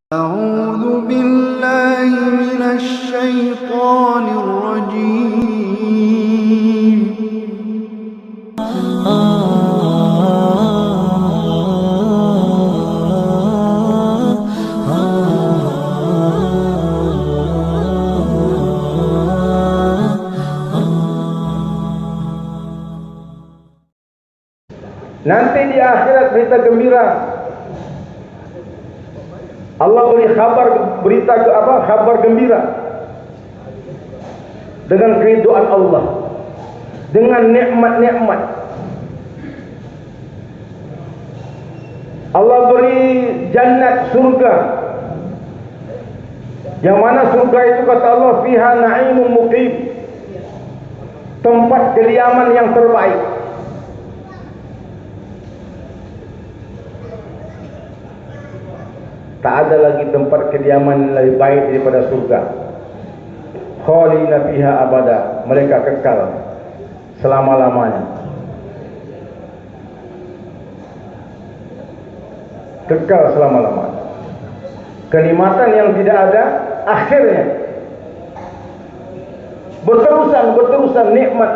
أعوذ بالله من الشيطان الرجيم. Nanti di akhirat berita gembira. Allah beri kabar gembira dengan keridhaan Allah, dengan nikmat-nikmat. Allah beri jannat, surga, yang mana surga itu kata Allah fiha na'imun muqim, tempat kediaman yang terbaik. Tak ada lagi tempat kediaman lebih baik daripada surga. Khalina fiha abada, mereka kekal selama-lamanya. Kekal selama-lamanya. Kenikmatan yang tidak ada akhirnya. Berterusan nikmat.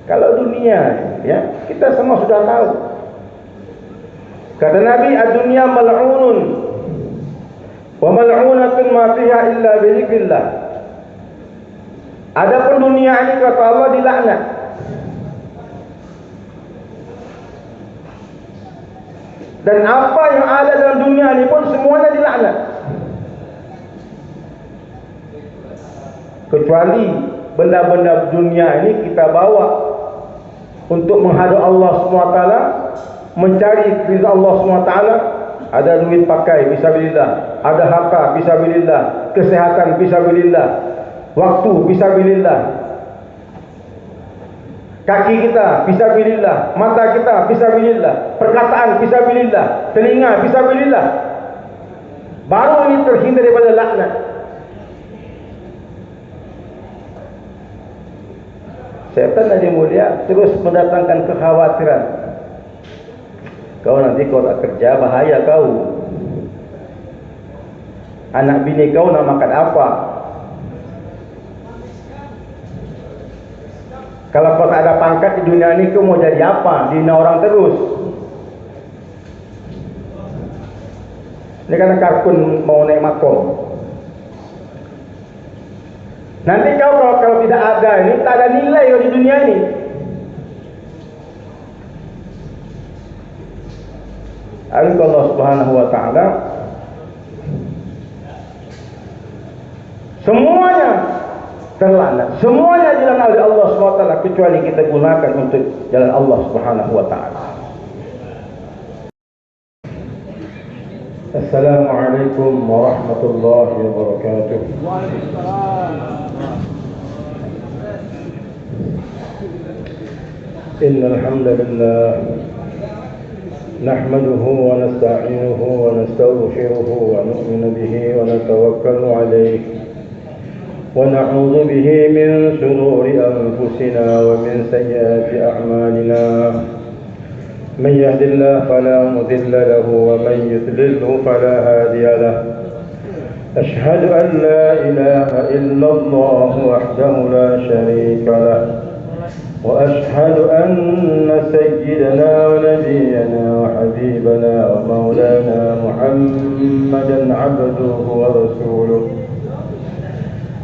Kalau dunia ya, kita semua sudah tahu. Kata Nabi, ad-dunya mal'unun wa mal'unatun ma fiha illa bi dzikrillah. Adapun dunia ini kata Allah dilaknat. Dan apa yang ada dalam dunia ini pun semuanya dilaknat. Kecuali benda-benda dunia ini kita bawa untuk menghadap Allah SWT, mencari ridha Allah SWT. Ada duit pakai fisabilillah, ada harta fisabilillah, kesehatan fisabilillah, waktu fisabilillah, kaki kita fisabilillah, mata kita fisabilillah, perkataan fisabilillah, telinga fisabilillah. Baru ini terhindar daripada laknat. Syaitan Nabi mulia terus mendatangkan kekhawatiran. Kau nanti kau tak kerja, bahaya kau. Anak bini kau nak makan apa? Kalau kau tak ada pangkat di dunia ini, kau mau jadi apa? Dina orang terus. Ini kan karkun mau naik makom. Nanti kau kalau tidak ada ini, tak ada nilai kau di dunia ini. Allah Subhanahu wa ta'ala semuanya terlaknat, semuanya jalan oleh Allah Subhanahu wa ta'ala, kecuali kita gunakan untuk jalan Allah Subhanahu wa ta'ala. Assalamualaikum warahmatullahi wabarakatuh. Innal hamdalillah نحمده ونستعينه ونستغفره ونؤمن به ونتوكل عليه ونعوذ به من شرور أنفسنا ومن سيئات أعمالنا. من يهد الله فلا مضل له ومن يضلل فلا هادي له. أشهد أن لا إله إلا الله وحده لا شريك له، وأشهد أن سيدنا ونبينا وحبيبنا ومولانا محمدا عبده ورسوله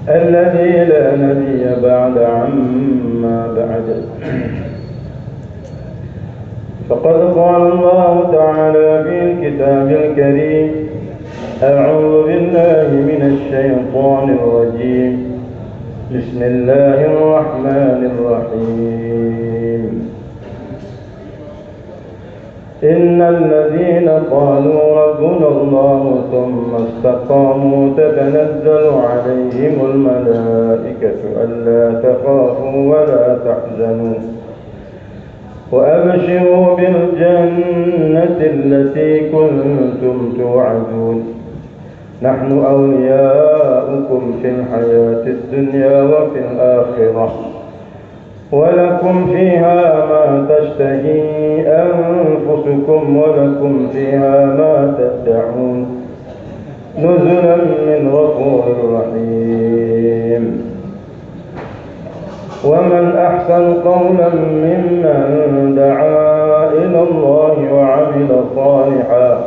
الذي لا نبي بعد عما بعد. فقد قال الله تعالى في الكتاب الكريم: أعوذ بالله من الشيطان الرجيم، بسم الله الرحمن الرحيم. إن الذين قالوا ربنا الله ثم استقاموا تتنزل عليهم الملائكة ألا تخافوا ولا تحزنوا وأبشروا بالجنة التي كنتم توعدون. نحن أولياؤكم في الحياة الدنيا وفي الآخرة ولكم فيها ما تشتهي أنفسكم بيوتكم ولكم فيها ما تدعون نزلا من غفور رحيم ومن أحسن قولا ممن دعا إلى الله وعمل صالحا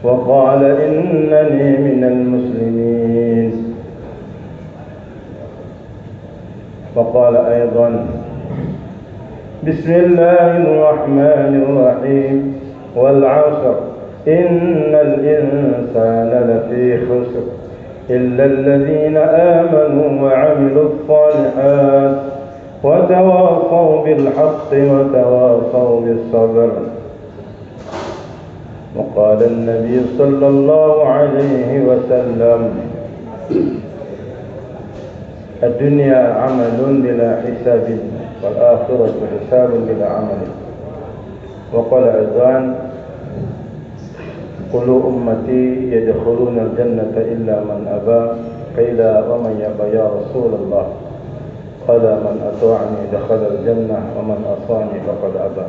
وقال إنني من المسلمين. وقال أيضا بسم الله الرحمن الرحيم والعصر إن الإنسان لفي خسر إلا الذين آمنوا وعملوا الصالحات وتواصوا بالحق وتواصوا بالصبر. وقال النبي صلى الله عليه وسلم الدنيا عمل بلا حساب والآخرة حساب بلا عمل. وقال أيضا كل أمتي يدخلون الجنة إلا من أبى. قيل ومن يأبى يا رسول الله؟ قال من أطاعني دخل الجنة ومن عصاني فقد أبى.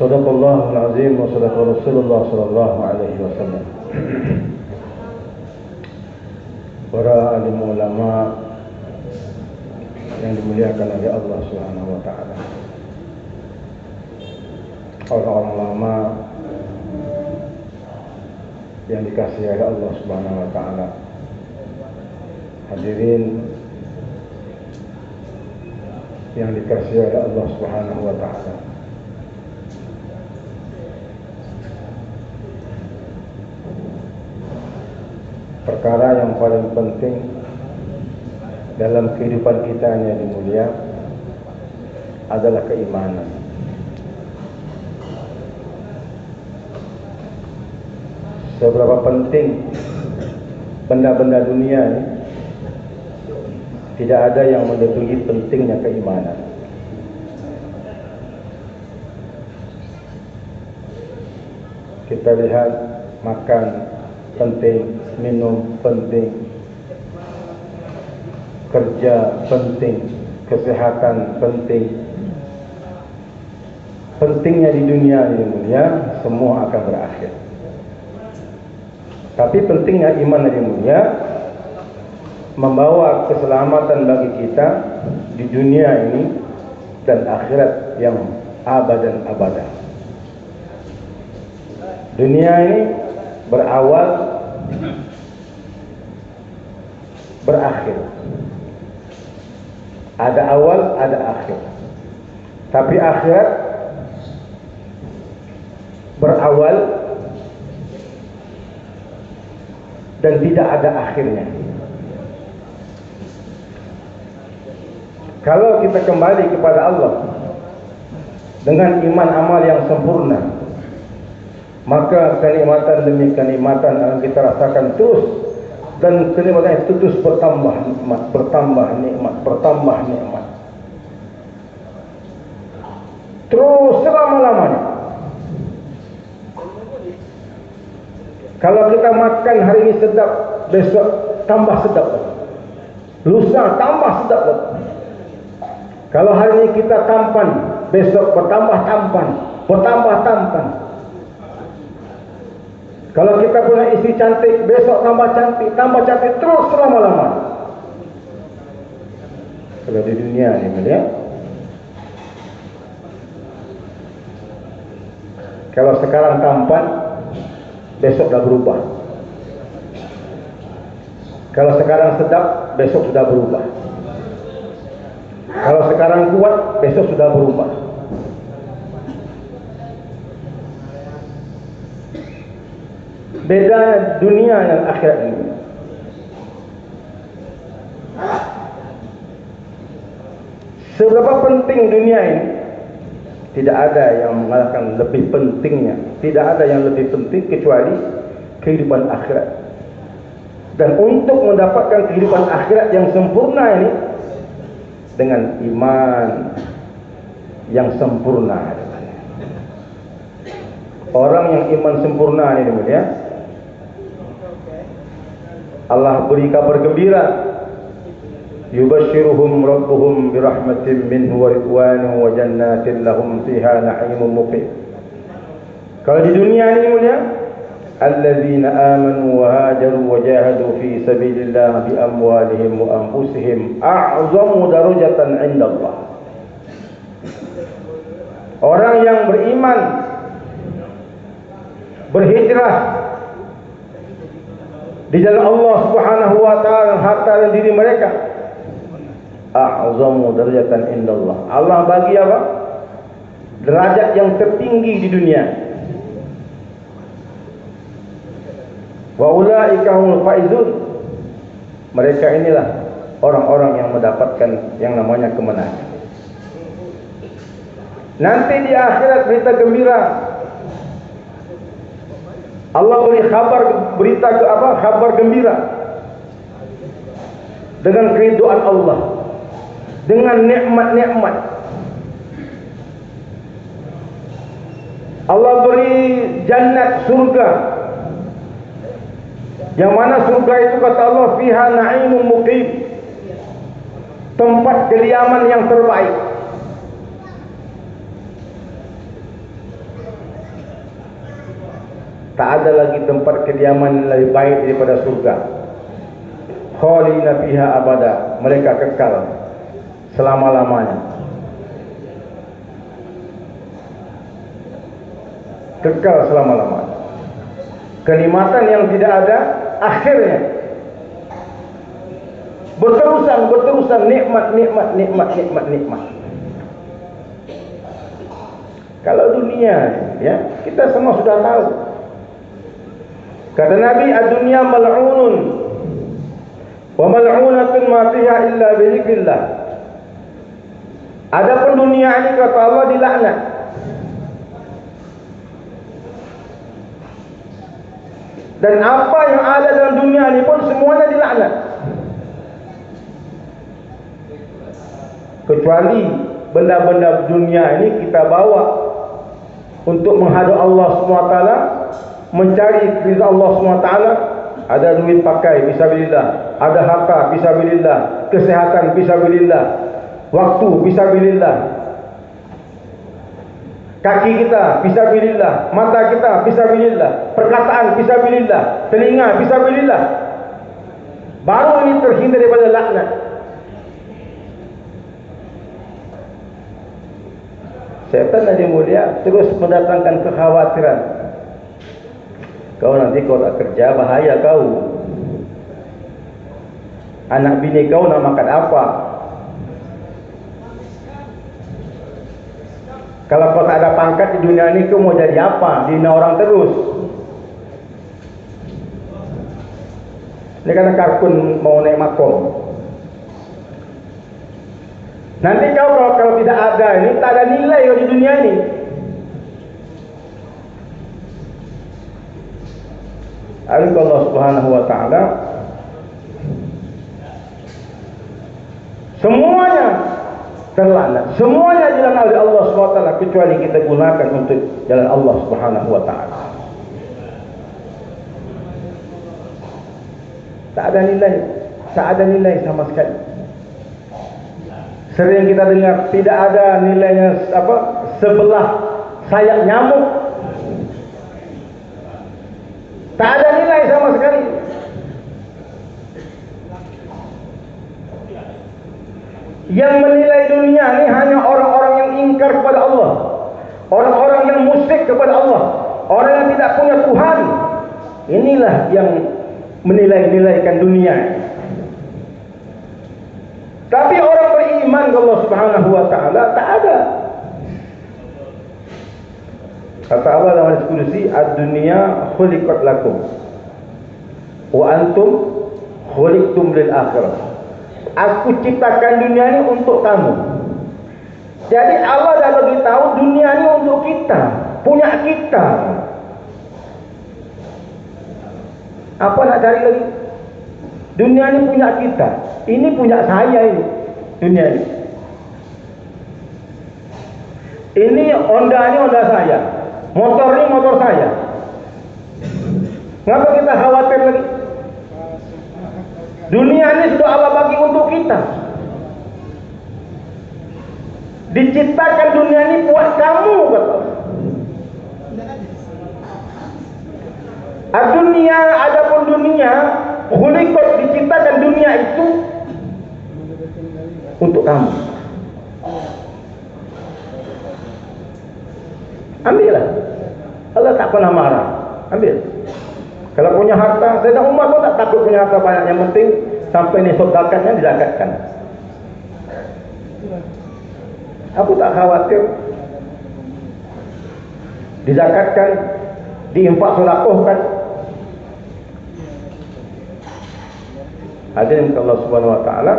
صدق الله العظيم وصدق رسول الله صلى الله عليه wasallam. Para alim ulama yang dimuliakan oleh Allah Subhanahu wa taala. Orang-orang lama yang dikasihi oleh Allah Subhanahu wa taala. Hadirin yang dikasihi oleh Allah Subhanahu wa taala. Perkara yang paling penting dalam kehidupan kita yang mulia adalah keimanan. Seberapa penting benda-benda dunia ini, tidak ada yang melebihi pentingnya keimanan. Kita lihat makan penting, minum penting, kerja penting, kesehatan penting. Pentingnya di dunia ini mulia, semua akan berakhir. Tapi pentingnya iman yang mulia membawa keselamatan bagi kita di dunia ini dan akhirat yang abadan abadah. Dunia ini berawal, berakhir. Ada awal, ada akhir. Tapi akhirat berawal dan tidak ada akhirnya. Kalau kita kembali kepada Allah dengan iman amal yang sempurna, maka kenikmatan demi kenikmatan akan kita rasakan terus, dan kenikmatan itu terus bertambah nikmat, bertambah nikmat, bertambah nikmat, terus selama-lamanya. Kalau kita makan hari ini sedap, besok tambah sedap, lusa tambah sedap. Kalau hari ini kita tampan, besok bertambah tampan, bertambah tampan. Kalau kita punya istri cantik, besok tambah cantik terus selama-lamanya. Kalau di dunia ini melihat, kalau sekarang tampan, besok sudah berubah. Kalau sekarang sedap, besok sudah berubah. Kalau sekarang kuat, besok sudah berubah. Beda dunia dan akhirat ini. Seberapa penting dunia ini, tidak ada yang mengalahkan lebih pentingnya. Tidak ada yang lebih penting kecuali kehidupan akhirat. Dan untuk mendapatkan kehidupan akhirat yang sempurna ini, dengan iman yang sempurna. Orang yang iman sempurna ini, ya, Allah beri kabar gembira yubashshiruhum rabbuhum birahmatin minhu wa ridwanin wa jannatin lahum fiha na'imun muqim. Kalau di dunia ini mulia, alladzina amanu wa hajaru wa jahadu fi sabilillah bi amwalihim wa anfusihim a'zamu darajatan 'inda Allah. Orang yang beriman, berhijrah di jalan Allah Subhanahu wa taala, harta dan diri mereka, a'zamu darajatan indallah. Allah bagi apa? Derajat yang tertinggi di dunia. Wa ulaika humul faizun. Mereka inilah orang-orang yang mendapatkan yang namanya kemenangan. Nanti di akhirat berita gembira. Allah beri kabar gembira dengan keridhaan Allah, dengan nikmat-nikmat. Allah beri jannat, surga, yang mana surga itu kata Allah fiha na'imun muqim, tempat kediaman yang terbaik. Tak ada lagi tempat kediaman lebih baik daripada surga. Khalidina fiha abada, mereka kekal selama-lamanya. Kekal selama-lamanya. Kenikmatan yang tidak ada akhirnya. Berterusan nikmat. Kalau dunia ya, kita semua sudah tahu. Kata Nabi, ad-dunya mal'unun wa mal'unatun ma fiha illa bi dzikrillah. Adapun dunia ini kata Allah dilaknat. Dan apa yang ada dalam dunia ini pun semuanya dilaknat. Kecuali benda-benda dunia ini kita bawa untuk menghadap Allah SWT, mencari ridha Allah SWT. Ada duit pakai fisabilillah, ada harta fisabilillah, kesehatan fisabilillah, waktu fisabilillah, kaki kita fisabilillah, mata kita fisabilillah, perkataan fisabilillah, telinga fisabilillah. Baru ini terhindar daripada laknat. Syaitan aja mulia terus mendatangkan kekhawatiran. Kau nanti kau tak kerja, bahaya kau. Anak bini kau nak makan apa? Kalau kau tak ada pangkat di dunia ini, kau mau jadi apa? Dina orang terus. Ini karena Karkun mau naik makom. Nanti kau kalau tidak ada ini, tak ada nilai di dunia ini. Allah Subhanahu wa ta'ala semuanya terlaknat, semuanya jalan oleh Allah Subhanahu wa ta'ala, kecuali kita gunakan untuk jalan Allah Subhanahu wa ta'ala. Tak ada nilai sama sekali. Sering kita dengar tidak ada nilainya sebelah sayap nyamuk. Tak ada nilai sama sekali. Yang menilai dunia ini hanya orang-orang yang ingkar kepada Allah, orang-orang yang musyrik kepada Allah, orang yang tidak punya Tuhan. Inilah yang menilai-nilaikan dunia. Tapi orang beriman kepada Allah Subhanahu wa ta'ala tak ada. Kata Allah dalam hadis qudsi, ad-dunya khuliqat lakum wa antum khuliqtum lil akhirah. Aku ciptakan dunia ini untuk kamu. Jadi Allah dah bagi tahu dunia ini untuk kita, punya kita. Apa nak cari lagi? Dunia ini punya kita. Ini punya saya ini. Dunia ini. Ini Honda saya. Motor ini motor saya. Kenapa kita khawatir lagi? Dunia ini sudah Allah bagi untuk kita. Diciptakan dunia ini buat kamu, kata. Dunia, adapun dunia, khuliqat, diciptakan dunia itu untuk kamu. Ambillah. Allah tak pernah marah. Ambil. Kalau punya harta, Sayyidina Umar pun tak takut punya harta banyak. Yang penting sampai nisab zakatnya dizakatkan. Aku tak khawatir dizakatkan, diinfak sedekahkan. Hadirin Allah Subhanahu wa taala,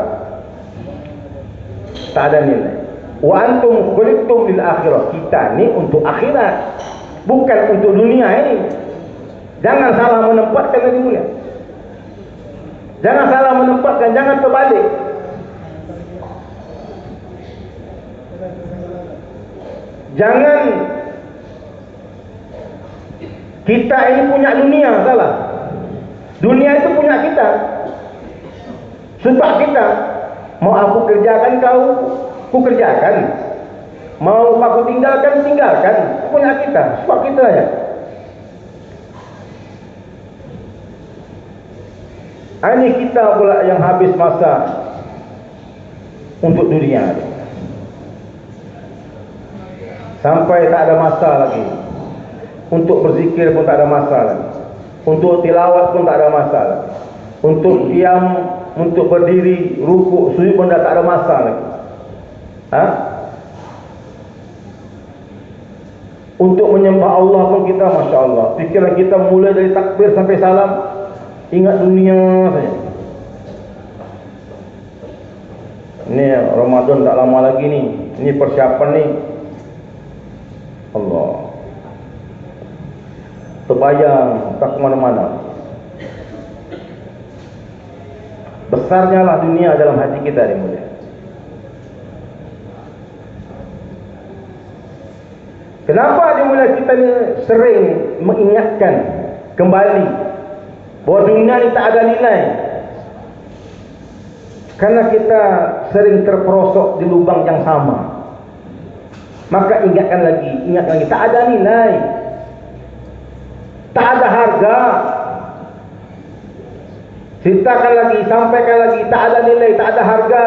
tak ada nilai. Wa antum khuliqtum lil akhirah. Kita ni untuk akhirat, bukan untuk dunia ini. Jangan salah menempatkan yang mulia. Jangan salah menempatkan, jangan terbalik. Jangan kita ini punya dunia, salah. Dunia itu punya kita. Sebab kita mau aku kerjakan ku kerjakan. Mau aku tinggalkan, tinggalkan. Itu punya kita, sebab kita aja. Ini kita pula yang habis masa untuk dunia. Sampai tak ada masa lagi. Untuk berzikir pun tak ada masa lagi. Untuk tilawat pun tak ada masa lagi. Untuk diam, untuk berdiri, rukuk, sujud pun dah tak ada masa lagi. Untuk menyembah Allah pun kita, Masya Allah, pikiran kita mulai dari takbir sampai salam ingat dunia saja. Ini Ramadan tak lama lagi ni. Ini persiapan ni. Allah, terbayang tak ke mana-mana. Besarnya lah dunia dalam hati kita ni, mulia. Kenapa dimulai kita ni sering mengingatkan kembali bahawa dunia ni tak ada nilai? Karena kita sering terperosok di lubang yang sama. Maka ingatkan lagi, tak ada nilai, tak ada harga. Ceritakan lagi, sampaikan lagi, tak ada nilai, tak ada harga.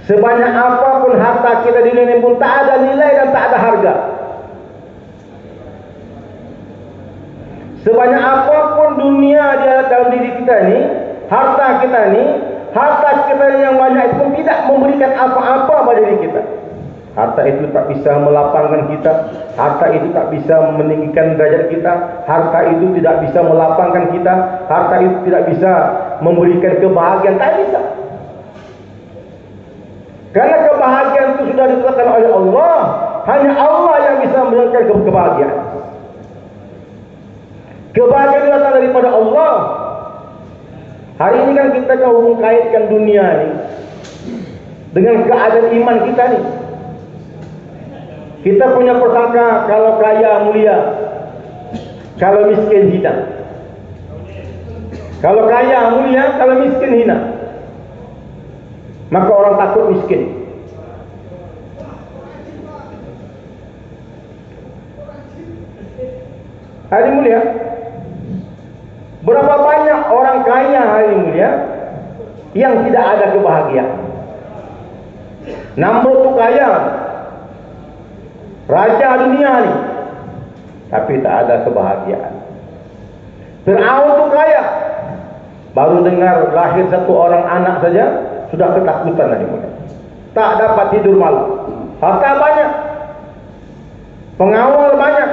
Sebanyak apapun harta kita di dunia pun tak ada nilai dan tak ada harga. Sebanyak apapun dunia di dalam diri kita ni, harta kita yang banyak itu pun tidak memberikan apa-apa pada diri kita. Harta itu tak bisa melapangkan kita. Harta itu tak bisa meninggikan derajat kita. Harta itu tidak bisa melapangkan kita. Harta itu tidak bisa memberikan kebahagiaan. Tak bisa. Karena kebahagiaan itu sudah ditetapkan oleh Allah. Hanya Allah yang bisa memberikan kebahagiaan. Kebahagiaan itu datang daripada Allah. Hari ini kan kita hubung kaitkan dunia ini dengan keadaan iman kita ni. Kita punya persangka kalau kaya mulia, kalau miskin hina. Kalau kaya mulia, kalau miskin hina. Maka orang takut miskin. Hari mulia, berapa banyak orang kaya hari mulia yang tidak ada kebahagiaan? Namrud tu kaya, raja dunia ni, tapi tak ada kebahagiaan. Fir'aun tu kaya, baru dengar lahir satu orang anak saja sudah ketakutan hari mulia. Tak dapat tidur malam. Harta banyak, pengawal banyak,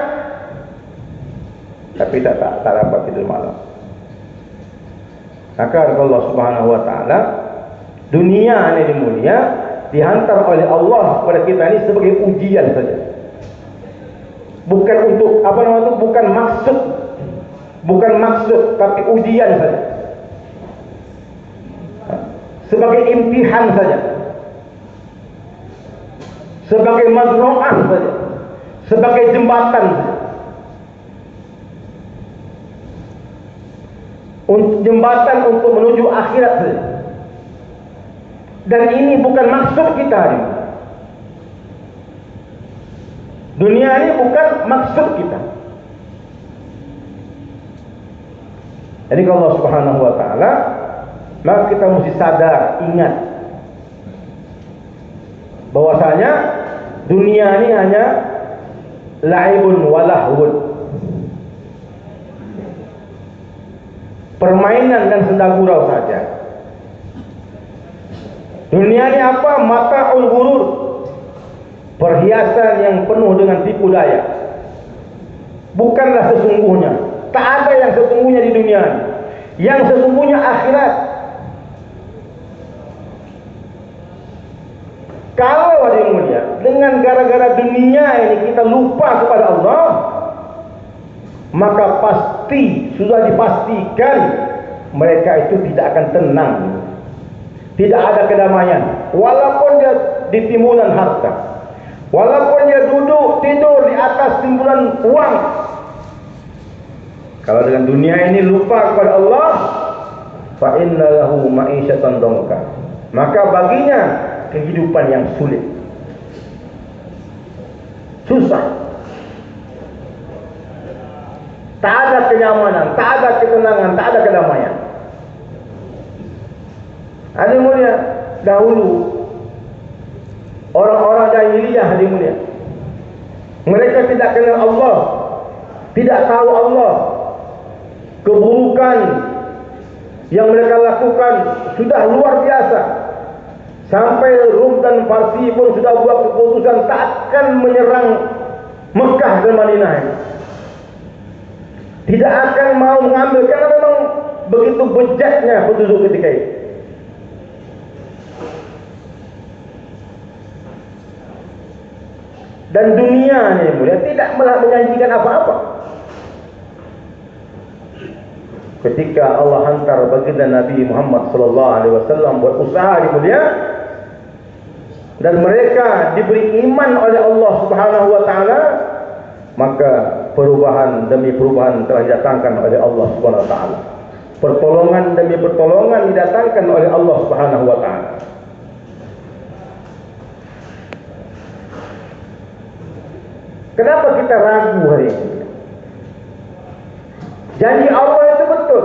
tapi tak dapat tidur malam. Maka Allah Subhanahu wa taala, dunia ini mulia dihantar oleh Allah kepada kita ini sebagai ujian saja. Bukan untuk bukan maksud, tapi ujian saja. Sebagai imtihan saja. Sebagai mazru'ah saja. Sebagai jembatan saja. Jembatan untuk menuju akhirat saja. Dan ini bukan maksud kita hari ini. Dunia ini bukan maksud kita. Jadi kalau Allah Subhanahu wa taala, maka kita mesti sadar, ingat bahwasanya dunia ini hanya la'ibun wa lahwun, permainan dan senda gurau saja. Dunia ini apa? Mata'ul ghurur, perhiasan yang penuh dengan tipu daya. Bukanlah sesungguhnya. Tak ada yang sesungguhnya di dunia ini. Yang sesungguhnya akhirat. Kalau ada yang mulia, dengan gara-gara dunia ini kita lupa kepada Allah, maka pasti, sudah dipastikan mereka itu tidak akan tenang. Tidak ada kedamaian. Walaupun dia di timbunan harta, walaupun dia duduk tidur di atas timbunan uang, kalau dengan dunia ini lupa kepada Allah, fa inna lahu ma'isyatan dongka, maka baginya kehidupan yang sulit, susah, tak ada kenyamanan, tak ada ketenangan, tak ada kedamaian. Ada mulia, dahulu orang-orang jahiliyah, ada mulia, mereka tidak kenal Allah, tidak tahu Allah. Keburukan yang mereka lakukan sudah luar biasa. Sampai Rum dan Parsi pun sudah buat keputusan tak akan menyerang Mekah dan Madinah. Tidak akan mau mengambil, karena memang begitu bejatnya penduduk ketika itu. Dan dunia ini mulia tidak menjanjikan apa-apa. Ketika Allah hantar baginda Nabi Muhammad sallallahu alaihi wasallam buat usaha di mulia, dan mereka diberi iman oleh Allah Subhanahu wa taala, maka perubahan demi perubahan telah didatangkan oleh Allah Subhanahu wa taala. Pertolongan demi pertolongan didatangkan oleh Allah Subhanahu wa taala. Kenapa kita ragu hari ini? Janji Allah itu betul.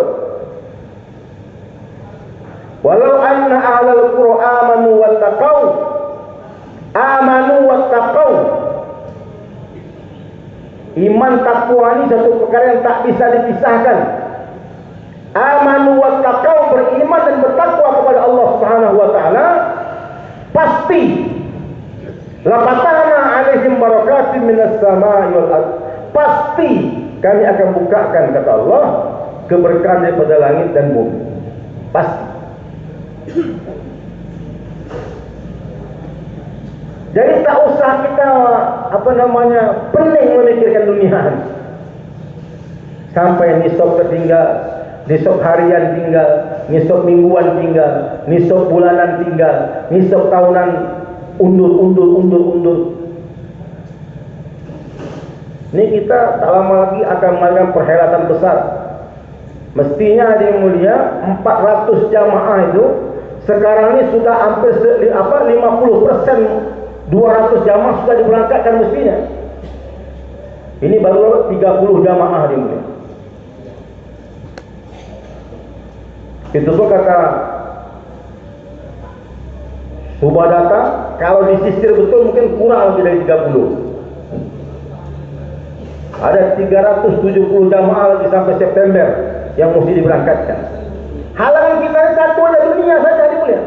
Walau anna ahlal qura amanu wattaqau. Iman takwa ini satu perkara yang tak bisa dipisahkan. Amanu wattaqau, beriman dan bertakwa kepada Allah Subhanahu wa taala, pasti lapatana alaihim barakatin minas samai wal ardh. Pasti kami akan bukakan, kata Allah, keberkahan daripada langit dan bumi. Pasti. Jadi tak usah kita pening memikirkan dunia. Sampai nisab tertinggal, nisab harian tinggal, nisab mingguan tinggal, nisab bulanan tinggal, nisab tahunan undur. Ini kita tak lama lagi akan melakukan perhelatan besar. Mestinya di mulia 400 jamaah itu sekarang ini sudah hampir 50%, 200 jamaah sudah diberangkatkan mestinya. Ini baru 30 jamaah di mulia. Itu pun kata Subah data, kalau disisir betul mungkin kurang lebih dari 30. Ada 370 jamaah lagi sampai September yang mesti diberangkatkan. Halangan kita ini satu aja, dunia saja di mulia.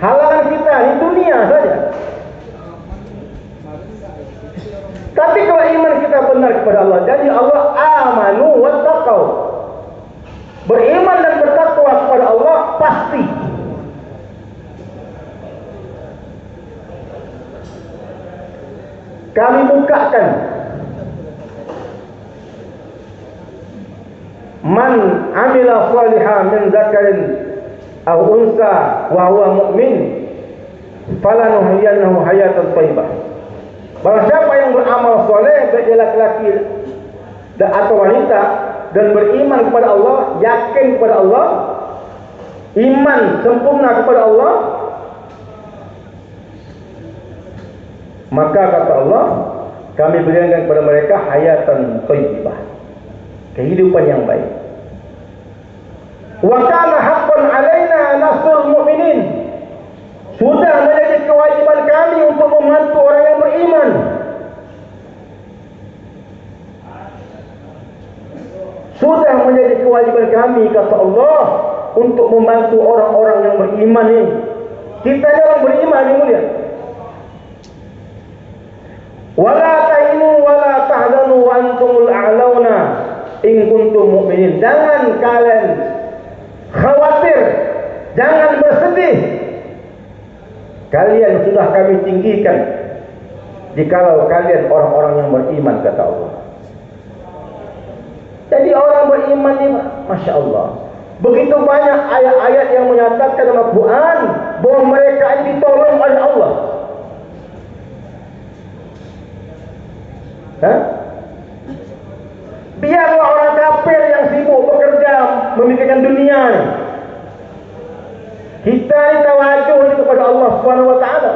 Halangan kita ini dunia saja. Tapi kalau iman kita benar kepada Allah, jadi Allah amanu wattaqau, beriman dan bertakwa kepada Allah, pasti kami bukakan man amila salihan min zakarin aw unsa wa huwa mu'min falanuhyiyannahu hayatan thayyibah. Barang siapa yang beramal soleh, baik dia laki-laki atau wanita, dan beriman kepada Allah, yakin kepada Allah, iman sempurna kepada Allah, Maka kata Allah, kami berikan kepada mereka hayatan thayyibah, kehidupan yang baik. Wa kana haqqan alaina nasrul mu'minin. Sudah menjadi kewajiban kami untuk membantu orang yang beriman. Sudah menjadi kewajiban kami, kata Allah, untuk membantu orang-orang yang beriman ini. Kita ni orang beriman ni mulia. Wala tahinu wala tahzanu wa antumul a'launa in kuntum mu'minin. Jangan kalian khawatir, jangan bersedih. Kalian sudah kami tinggikan jikalau kalian orang-orang yang beriman, kata Allah. Jadi orang beriman ni, Masya Allah, begitu banyak ayat-ayat yang menyatakan dalam Al-Quran bahawa mereka ini ditolong oleh Allah. Biarlah orang kafir yang sibuk bekerja memikirkan dunia ni. Kita ni tawajuh kepada Allah Subhanahu wa taala.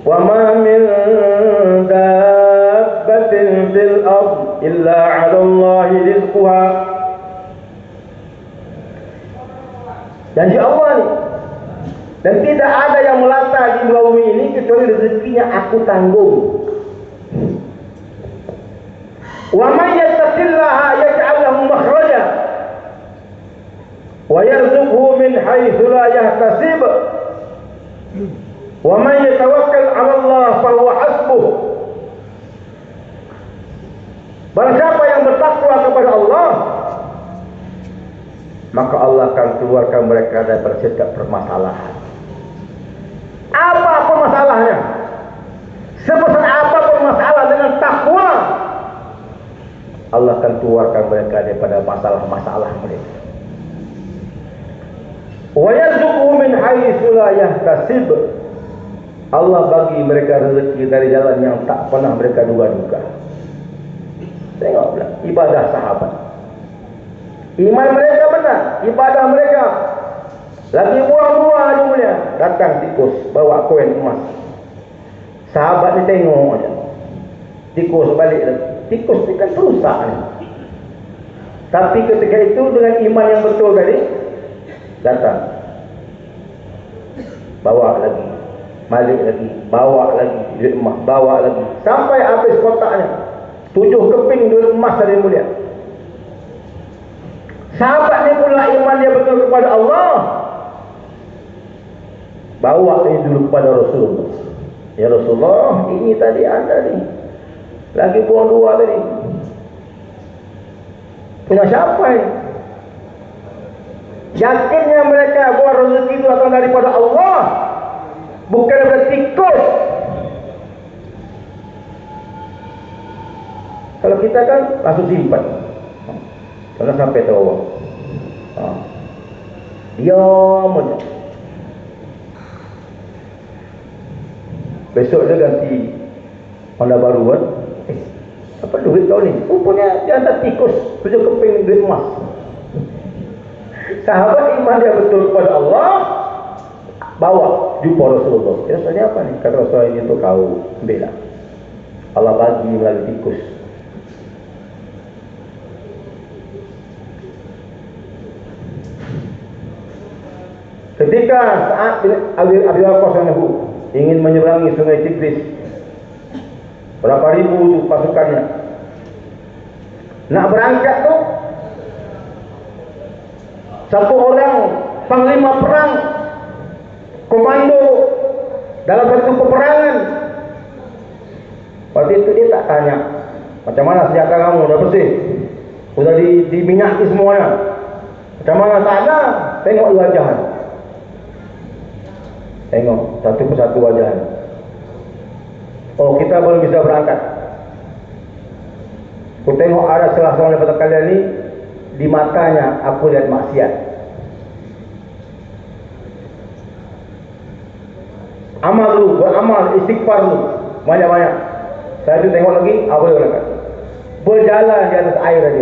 Wa ma min dabbatin fil ard illa 'ala Allahi rizquha. Janji Allah ni. Dan tidak ada yang melata di muka bumi ini kecuali rezekinya aku tanggung. Wa may yattaqillaha yaj'al lahu makhraja wa yarzuqhu min haitsu la yahtasib. Wa may yatawakkal 'ala Allah fa huwa hasbuh. Barang siapa yang bertakwa kepada Allah, maka Allah akan keluarkan mereka dari setiap permasalahan. Apapun masalahnya, sebesar apapun masalah, dengan takwa Allah akan keluarkan mereka daripada masalah-masalah mereka. Wa yarzuqhu min haitsu la yahtasib. Allah bagi mereka rezeki dari jalan yang tak pernah mereka duga-duga. Tengoklah ibadah sahabat. Iman mereka benar, ibadah mereka. Lagi buah-buah aja mulia, datang tikus bawa koin emas. Sahabat ni tengok aja. Tikus balik lagi. Tikus ni kan perusak ni. Tapi ketika itu dengan iman yang betul tadi, datang. Bawa lagi. Balik lagi, bawa lagi duit emas, bawa lagi sampai habis kotaknya. 7 keping duit emas dari mulia. Sahabat ni pula iman dia betul kepada Allah. Bawa ini dulu kepada Rasulullah. Ya Rasulullah, ini tadi anda ni lagi buang 2 tadi. Punya siapa ini? Yakinnya mereka buat rezeki itu datang daripada Allah, bukan daripada tikus. Kalau kita kan langsung simpan, kalau sampai tahu, diam aja. Besok dia ganti Honda baru kan. Apa duit kau ni? Rupanya dia ada tikus 7 keping duit emas. Sahabat iman dia betul kepada Allah, bawa jumpa Rasulullah. Ya, soalnya apa ni? Kata Rasulullah, ini untuk kau ambil lah. Allah bagi melalui tikus. Ketika saat Abi Waqqas ingin menyeberangi sungai Tigris, berapa ribu tu pasukannya nak berangkat tu, satu orang panglima perang, komando dalam satu peperangan. Waktu itu dia tak tanya macam mana senjata kamu, dah bersih, sudah diminyaki semuanya, macam mana, tak ada. Tengok wajah, tengok satu persatu wajah. Oh, kita belum bisa berangkat. Aku tengok ada salah seorang daripada kalian ni, di matanya aku lihat maksiat. Amal dulu, beramal, istighfar dulu, banyak-banyak. Saya tu tengok lagi, apa dia berangkat? Berjalan di atas air tadi.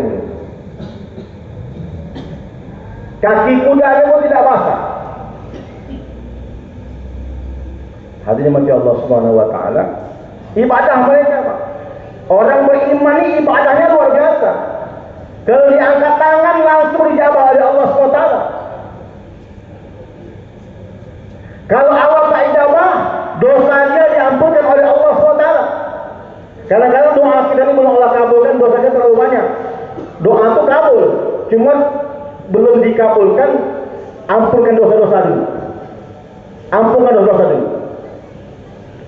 Kaki kuda dia pun tidak basah. Hadirin mati Allah Subhanahu wa taala. Ibadah mereka, Pak. Orang beriman ini ibadahnya luar biasa. Kalau diangkat tangan langsung dijabah oleh Allah SWT. Kalau awal tak ijabah, dosa dia diampunkan oleh Allah SWT. Kadang-kadang doa kita ini belum Allah kabulkan, dosanya terlalu banyak. Doa itu kabul, cuma belum dikabulkan. Ampunkan dosa-dosa dulu. Ampunkan dosa-dosa dulu.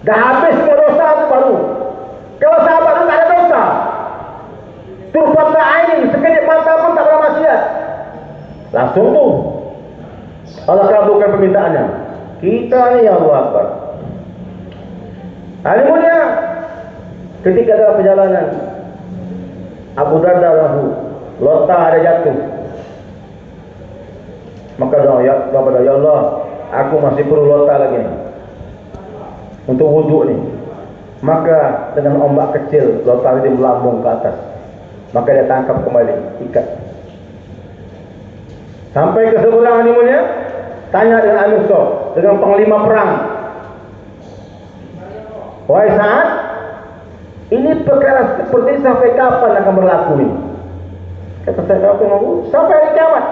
Dah habis semua dosa itu baru. Kalau sahabat itu tak ada dosa, turfat ainin, sekedip mata pun tak pernah maksiat, langsung tu Allah kabulkan permintaannya. Kita ni ya Allah Akbar. Ahli mulia, ketika dalam perjalanan Abu Darda rahu, lontar ada jatuh. Maka doa, ya Allah, aku masih perlu lontar lagi ni untuk wuduk ni. Maka dengan ombak kecil lontar dia melambung ke atas. Maka dia tangkap kembali, ikat. Sampai ke seberang animunya, tanya dengan Amir Soh, dengan panglima perang. Wahai Sa'ad, ini perkara seperti sampai kapan akan berlaku ini? Kata saya, sampai hari kiamat.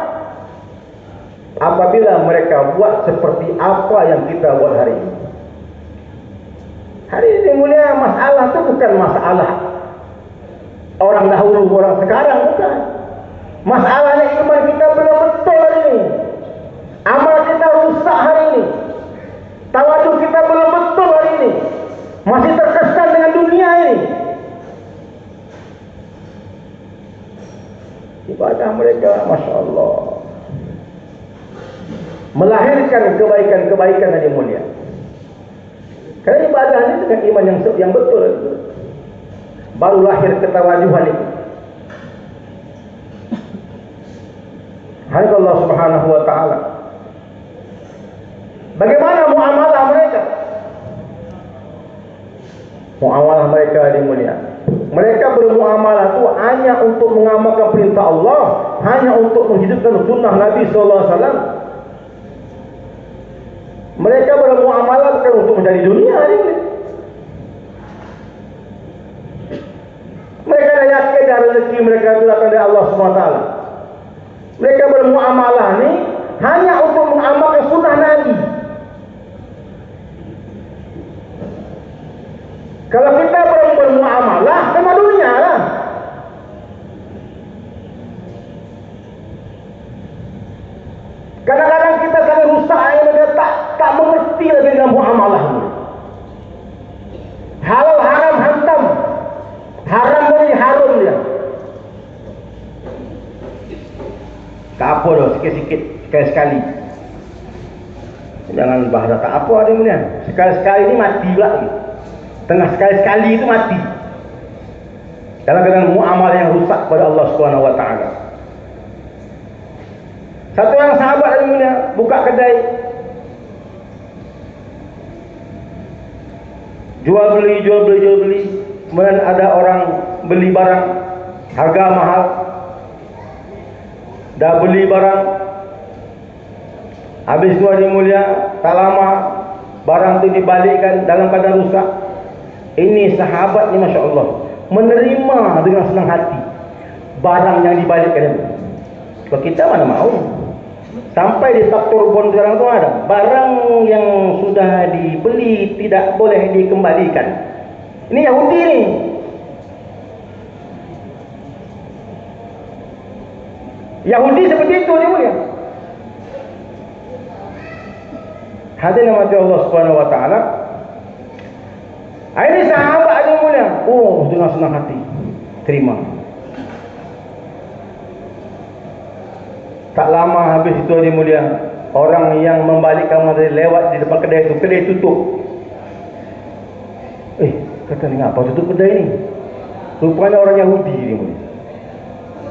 Apabila mereka buat seperti apa yang kita buat hari ini. Hari ini mulia, masalah itu bukan masalah orang dahulu, orang sekarang, bukan. Masalahnya iman kita belum betul hari ini. Amal kita rusak hari ini. Tawaduk kita belum betul hari ini. Masih terkesan dengan dunia ini. Ibadah mereka, Masya Allah, melahirkan kebaikan-kebaikan yang mulia. Karena ibadah ini dengan iman yang betul, baru lahir ketawajuhan itu. Hai Allah Subhanahu wa taala. Bagaimana muamalah mereka? Muamalah mereka dimulia. Mereka bermuamalah itu hanya untuk mengamalkan perintah Allah, hanya untuk menghidupkan sunnah Nabi sallallahu alaihi wasallam. Mereka bermuamalah bukan untuk mencari dunia ini. Mereka dah yakin dah rezeki mereka itu datang dari Allah SWT. Mereka bermuamalah ni hanya untuk mengamalkan sunnah Nabi. Kalau kita bermuamalah sama dunia lah. Kadang-kadang kita sangat rusak, mereka tak mengerti lagi dalam muamalah ini. Halal haram hantam, haram boleh haram dia. Tak apa dah, sikit-sikit, sekali-sekali. Jangan bahasa tak apa ada kemudian. Sekali-sekali ni mati pula lagi. Tengah sekali-sekali itu mati. Kadang-kadang muamalah yang rusak pada Allah Subhanahu wa taala. Satu orang sahabat yang mulia buka kedai, jual beli. Kemudian ada orang beli barang harga mahal, dah beli barang, habis itu yang mulia, tak lama barang itu dibalikkan dalam keadaan rusak. Ini sahabat ni Masya Allah menerima dengan senang hati barang yang dibalikkan itu. Kalau kita mana mau. Sampai di faktor bon sekarang tu ada barang yang sudah dibeli tidak boleh dikembalikan. Ini Yahudi ni. Yahudi seperti itu dia mulia. Hadirin mati Allah Subhanahu wa taala. Ini sahabat dia mulia. Oh, dengan senang hati terima. Tak lama habis itu dia mulia, orang yang membalikkan materi lewat di depan kedai itu, kedai tutup. Kata ni apa tutup kedai ni? Rupanya orang Yahudi ni mulia.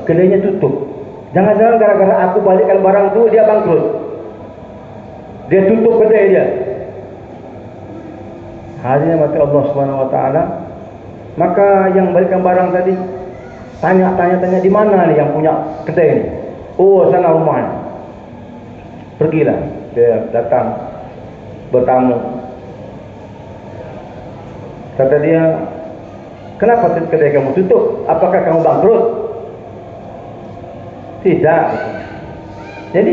Kedainya tutup. Jangan-jangan gara-gara aku balikkan barang tu dia bangkrut. Dia tutup kedai dia. Hadirin mati Allah Subhanahu wa taala. Maka yang balikkan barang tadi tanya di mana ni yang punya kedai ni? Oh, sana rumah. Pergilah. Dia datang bertamu. Kata dia, kenapa kedai kamu tutup? Apakah kamu bangkrut? Tidak. Jadi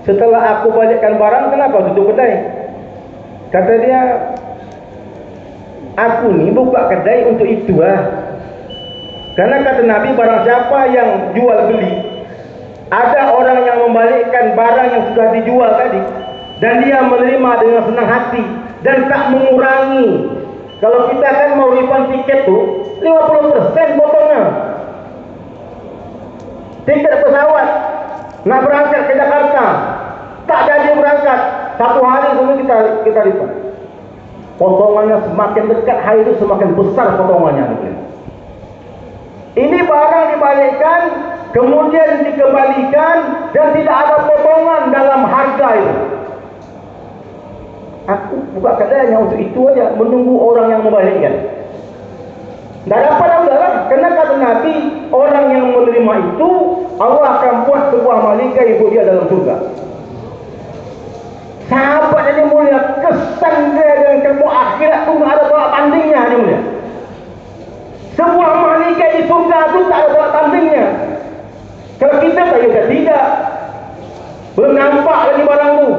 setelah aku balikkan barang, kenapa tutup kedai? Kata dia, aku ni buka kedai untuk itu lah. Karena kata Nabi, barang siapa yang jual beli, ada orang yang membalikkan barang yang sudah dijual tadi, dan dia menerima dengan senang hati dan tak mengurangi. Kalau kita kan mau refund tiket tuh 50% potongnya. Tiket pesawat nak berangkat ke Jakarta, tak jadi berangkat, 1 hari semua kita refund. Potongannya semakin dekat hari itu semakin besar potongannya. Ini barang dibalikkan, kemudian dikembalikan dan tidak ada potongan dalam harga itu. Aku buka kedai hanya untuk itu aja, menunggu orang yang membalikkan. Tidak dapat lah. Karena kata Nabi, orang yang menerima itu, Allah akan buat sebuah malaikat ibu dia dalam surga. Sahabat ini mulia, kesan dia dengan ilmu akhirat itu tidak ada tolak tandingnya ini mulia. Sebuah malaikat di surga itu tak ada tolak tandingnya. Kalau kita tidak, belum nampak lagi barang itu,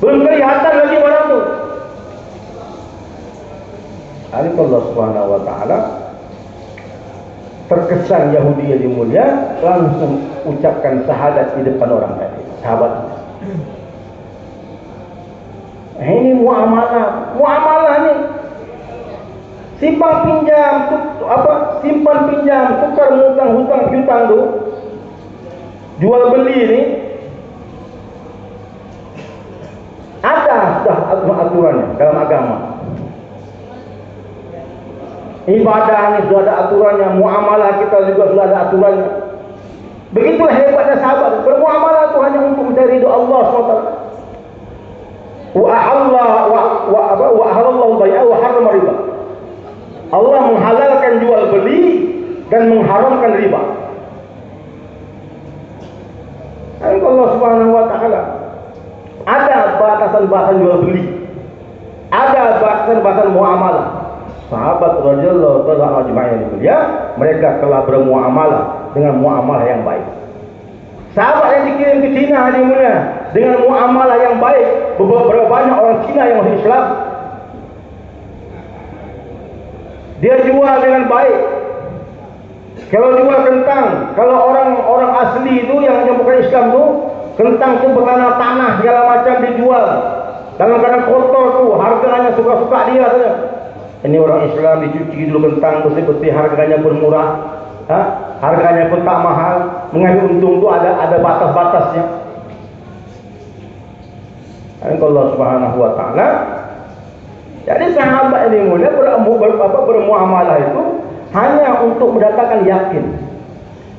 belum kelihatan lagi barang itu. Allah Subhanahu wa taala terkesan Yahudi yang mulia, langsung ucapkan syahadat di depan orang tadi, sahabat. Ini muamalah ni. Simpan pinjam, simpan pinjam, tukar hutang piutang tu, jual beli ni, ada sudah aturannya dalam agama. Ibadah ni sudah ada aturannya, muamalah kita juga sudah ada aturannya. Begitulah hebatnya sahabat. Bermuamalah itu hanya untuk mencari ridha Allah SWT. Wa ahallallahu bai'a wa harrama riba. Allah menghalalkan jual beli dan mengharamkan riba. Allah Subhanahu wa taala ada batasan-batasan jual beli, ada batasan-batasan muamalah. Sahabat radhiyallahu ta'ala ajma'in mulia, mereka telah bermuamalah dengan muamalah yang baik. Sahabat yang dikirim ke Cina hari mulia dengan muamalah yang baik, berapa banyak orang Cina yang masuk Islam. Dia jual dengan baik. Kalau jual kentang, kalau orang asli itu yang bukan Islam tu, kentang tu bertanah segala macam dijual. Dalam keadaan kotor tu, harganya suka-suka dia saja. Ini orang Islam dicuci dulu kentang bersih-bersih, harganya pun murah, harganya pun tak mahal. Mengambil untung tu ada batas-batasnya. Allah Subhanahu wa taala. Jadi sahabat ini mulia bermuamalah itu hanya untuk mendatangkan yakin.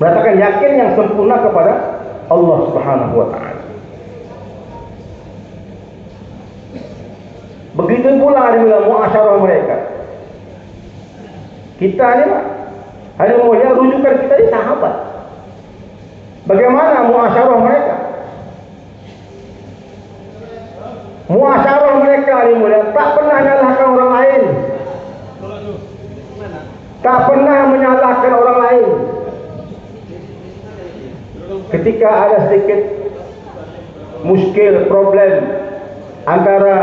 Mendatangkan yakin yang sempurna kepada Allah Subhanahu wa taala. Begitu pula dengan muasyarah mereka. Kita ni hanya mulia rujukan kita di sahabat. Bagaimana muasyarah mereka? Muasyarah mereka ni mulia tak pernah menyalahkan orang lain. Tak pernah menyalahkan orang lain. Ketika ada sedikit muskil, problem antara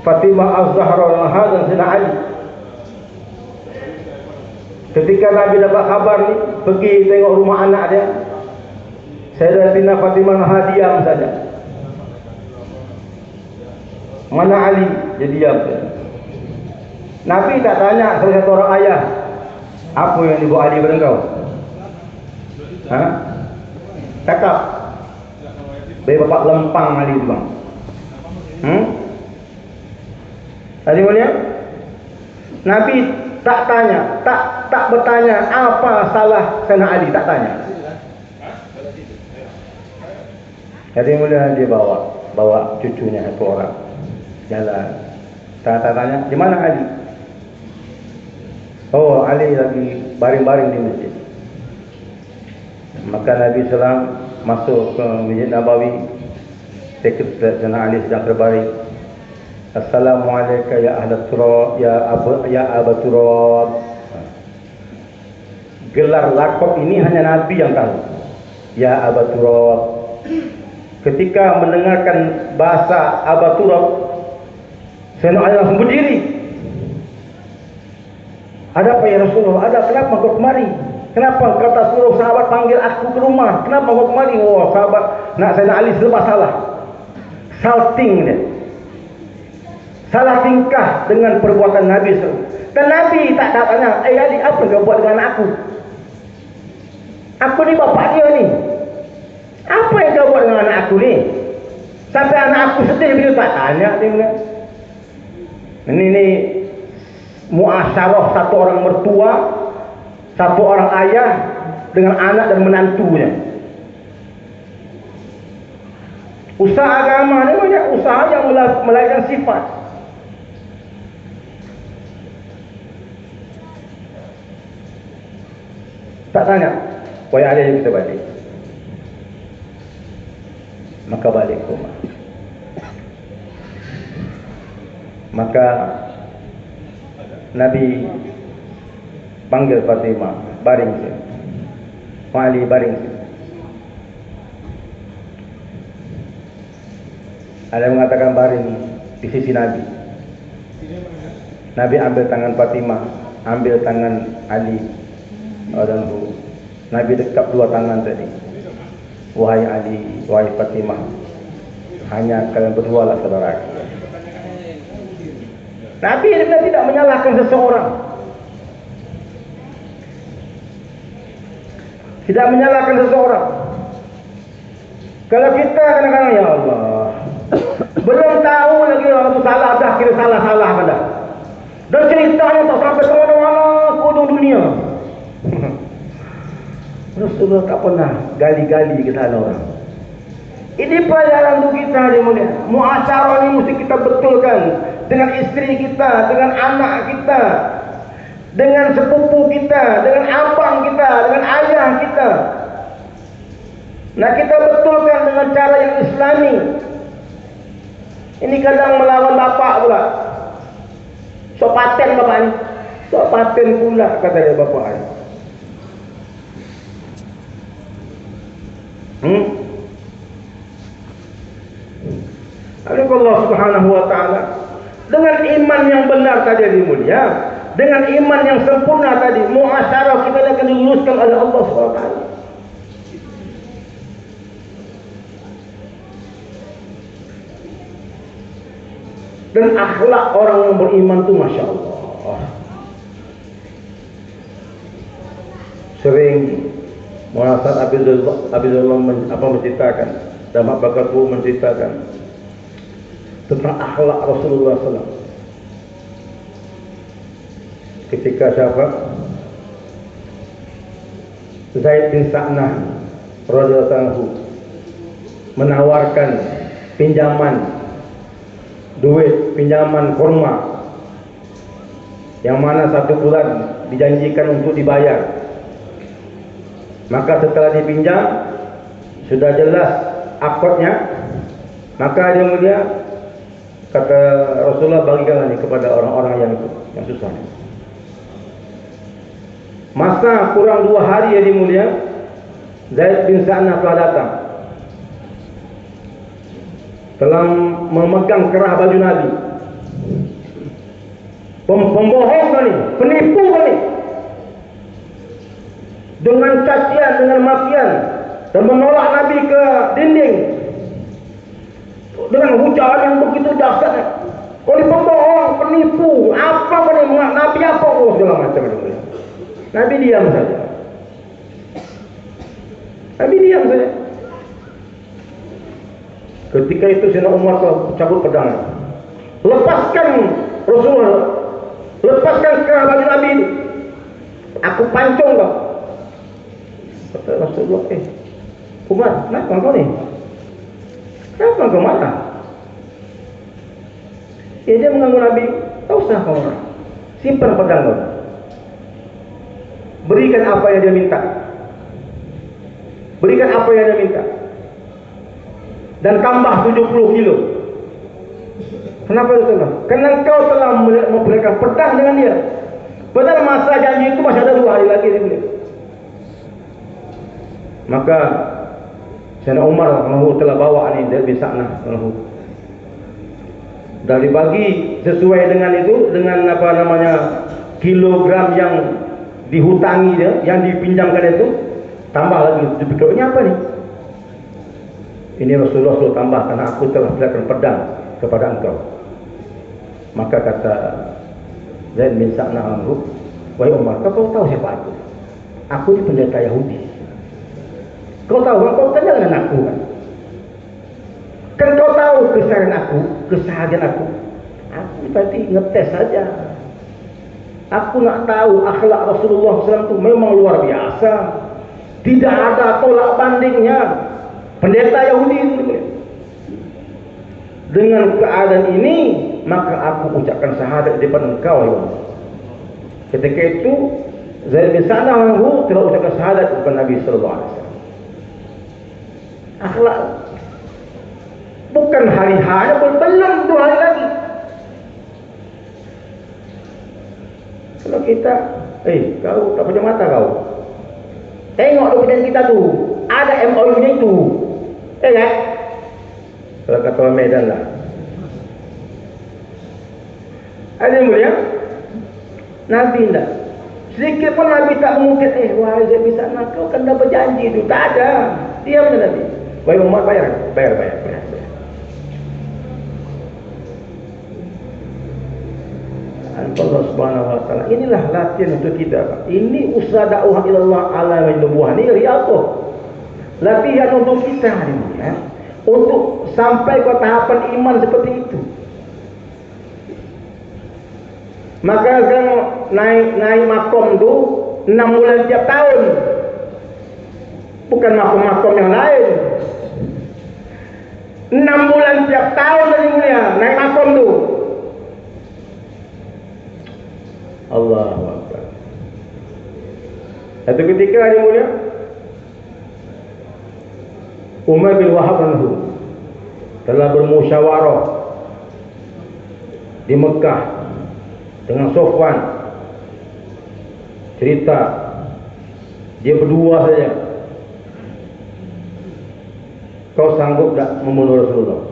Fatimah Az-Zahra dan Sayyidina Ali, ketika Nabi dapat kabar ni, pergi tengok rumah anak dia, Sayyidatina Fatimah diam saja. Mana Ali? Dia diam saja. Nabi tak tanya salah satu orang ayah, apa yang dibuat Ali pada engkau? Cakap. Dari bapak lempang Ali tu bang. Tadi mulia, Nabi tak tanya, tak bertanya apa salah Sayyidina Ali, tak tanya. Jadi mulia dia bawa cucunya satu orang jalan. Tak tanya, di mana Ali? Oh, Ali lagi baring-baring di masjid. Maka Nabi SAW masuk ke Masjid Nabawi. Sayyidina Ali sedang terbaring. Assalamualaikum ya ahlat turab, ya Aba Turab. Gelar lakop ini hanya Nabi yang tahu. Ya Aba Turab. Ketika mendengarkan bahasa Aba Turab, Sayyidina Ali langsung berdiri. Ada apa ya Rasulullah? Ada, kenapa kau kemari? Kenapa kata suruh sahabat panggil aku ke rumah? Kenapa kau kemari? Oh sahabat, nak Sayyidina Ali serba salah. Salting dia. Salah tingkah dengan perbuatan Nabi SAW. Dan Nabi tak tanya, Ali, apa kau buat dengan aku? Aku ni bapak dia ni. Apa yang kau buat dengan anak aku ni? Sampai anak aku sedih bila tak tanya dia. Ini muasyarah satu orang mertua, satu orang ayah dengan anak dan menantunya. Usaha agama ni banyak usaha yang melahirkan sifat. Tak tanya, wahai Ali, kita balik. Maka balik ke rumah. Maka Nabi panggil Fatimah, baring sini. Ali, baring sini. Ada yang mengatakan baring di sisi Nabi. Nabi ambil tangan Fatimah, ambil tangan Ali. Dan Nabi dekat dua tangan tadi. Wahai Ali, wahai Fatimah, hanya kalian berdua lah saudara. Nabi tidak menyalahkan seseorang, tidak menyalahkan seseorang. Kalau kita kadang-kadang, ya Allah, belum tahu lagi orang itu salah dah, kira salah-salah pada. Dan ceritanya tak sampai ke mana-mana ke ujung dunia. Rasulullah tak pernah gali-gali ke sana orang. Ini pelajaran untuk kita ni mulia. Muasyarah ni mesti kita betulkan dengan isteri kita, dengan anak kita, dengan sepupu kita, dengan abang kita, dengan ayah kita. Nah, kita betulkan dengan cara yang islami. Ini kadang melawan bapak pula. So paten bapak ni. So paten pula kata dia bapak ni. Allah Subhanahu wa taala dengan iman yang benar tadi yang mulia, dengan iman yang sempurna tadi, muasyarah kita akan diluluskan oleh Allah Subhanahu wa taala. Dan akhlak orang yang beriman tu Masya Allah. Sering Muhammad Abdullah menceritakan, dan Mak Bakarku menceritakan tentang akhlak Rasulullah SAW. Ketika siapa? Zaid bin Sa'nah radhiyallahu anhu menawarkan pinjaman duit, pinjaman kurma, yang mana 1 bulan dijanjikan untuk dibayar. Maka setelah dipinjam, sudah jelas akadnya, maka dia mulia kata Rasulullah, bagikan ini kepada orang-orang yang susah. Masa kurang 2 hari yang mulia, Zaid bin Sa'nah telah datang, telah memegang kerah baju Nabi. Pembohong ni, penipu ni, dengan cacian, dengan makian, dan menolak Nabi ke dinding dengan hujan yang begitu dahsyat. Kau ni pembohong, penipu, apa kau ni, Nabi apa kau, segala macam itu. Nabi diam saja. Nabi diam saja. Ketika itu Sayyidina Umar cabut pedang, lepaskan Rasulullah, lepaskan kerah baju Nabi itu, aku pancung kau. Kata Rasulullah, Umar, kenapa kau ni? Kenapa kau marah? Dia mengganggu Nabi. Tak usah kau marah, simpan pedang kau, berikan apa yang dia minta, berikan apa yang dia minta, dan tambah 70 kilo. Kenapa Rasulullah? Karena engkau telah memperlihatkan pedang dengan dia. Padahal masa janji itu masih ada 2 hari lagi dia boleh. Maka Sayyidina Umar telah bawa ni dari Sa'nah dan dibagi sesuai dengan itu, dengan apa namanya kilogram yang dihutangi dia, yang dipinjamkan itu, tambah lagi. Dipikirnya apa ni? Ini Rasulullah sudah tambah karena aku telah berikan pedang kepada engkau. Maka kata Zaid bin Sa'nah anhu, wahai Umar, kau tahu siapa aku? Aku ni pendeta Yahudi. Kau tahu, kau tanya dengan aku kan? Kan kau tahu keseharian aku, keseharian aku. Aku tadi ngetes saja. Aku nak tahu akhlak Rasulullah SAW itu memang luar biasa. Tidak ada tolak bandingnya. Pendeta Yahudi itu. Dengan keadaan ini, maka aku ucapkan syahadat di depan engkau, ya. Ketika itu Zaid bin Sa'nah telah ucapkan syahadat kepada Nabi sallallahu alaihi wasallam. Akhlak bukan hari-hari, belum 2 hari lagi. Kalau kita, kau tak punya mata kau. Tengok dokumen kita tu, ada MOU-nya itu. Kan? Kalau kata orang Medan lah. Ada yang mulia? Nabi tak. Sedikit pun Nabi tak mengungkit, wahai Zaid bin Sa'nah, kau kan dah berjanji tu. Tak ada. Diam je Nabi. Wahai Umar, bayar. Allah Subhanahu wa taala. Inilah latihan untuk kita. Ini usaha dakwah ilallah ala nubuwah ni riyadhah. Latihan untuk kita ni, ya. Untuk sampai ke tahapan iman seperti itu. Maka kan naik makom tu 6 bulan tiap tahun. Bukan makom-makom yang lain. 6 bulan tiap tahun dari mulia naik makom tu. Allahu Akbar. Satu ketika hari mulia Umar bin Wahab anhu telah bermusyawarah di Mekah dengan Sofwan. Cerita dia berdua saja. Kau sanggup tak membunuh Rasulullah?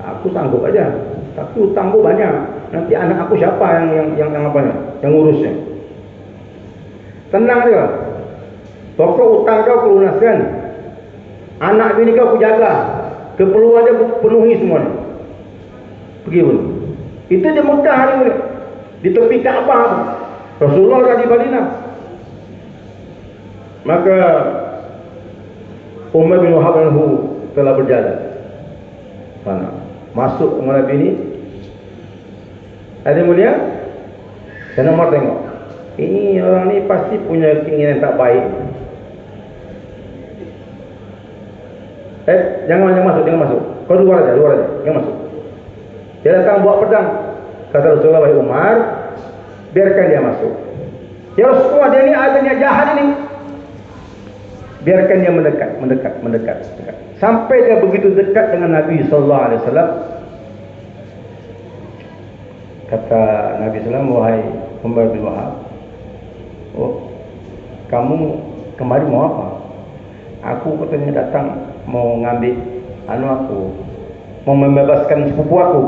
Aku sanggup aja, tapi hutangku banyak. Nanti anak aku siapa yang apa? Yang ngurusnya? Tenang aja. Pokok hutang kau lunaskan. Anak bini kau jaga. Keperluan dia penuhi semuanya. Pergi pun. Itu di Mekah hari ini. Di tepi Kaabah. Rasulullah ada di Madinah. Maka Umar bin Wahab telah berjalan. Mana? Masuk Umar bin ini. Ada mulia? Dan Umar tengok. Ini orang ni pasti punya keinginan tak baik. Jangan masuk. Kau luar aja. Jangan masuk. Dia datang bawa pedang. Kata Rasulullah, wahai Umar, biarkan dia masuk. Ya Rasulullah, dia ni ada niat jahat ini. Biarkan dia mendekat. Sampai dia begitu dekat dengan Nabi sallallahu alaihi wasallam. Kata Nabi sallallahu alaihi wasallam, wahai Umar bin Wahab, kamu kemari mau apa? Aku katanya datang mau ngambil aku, mau membebaskan sepupu aku.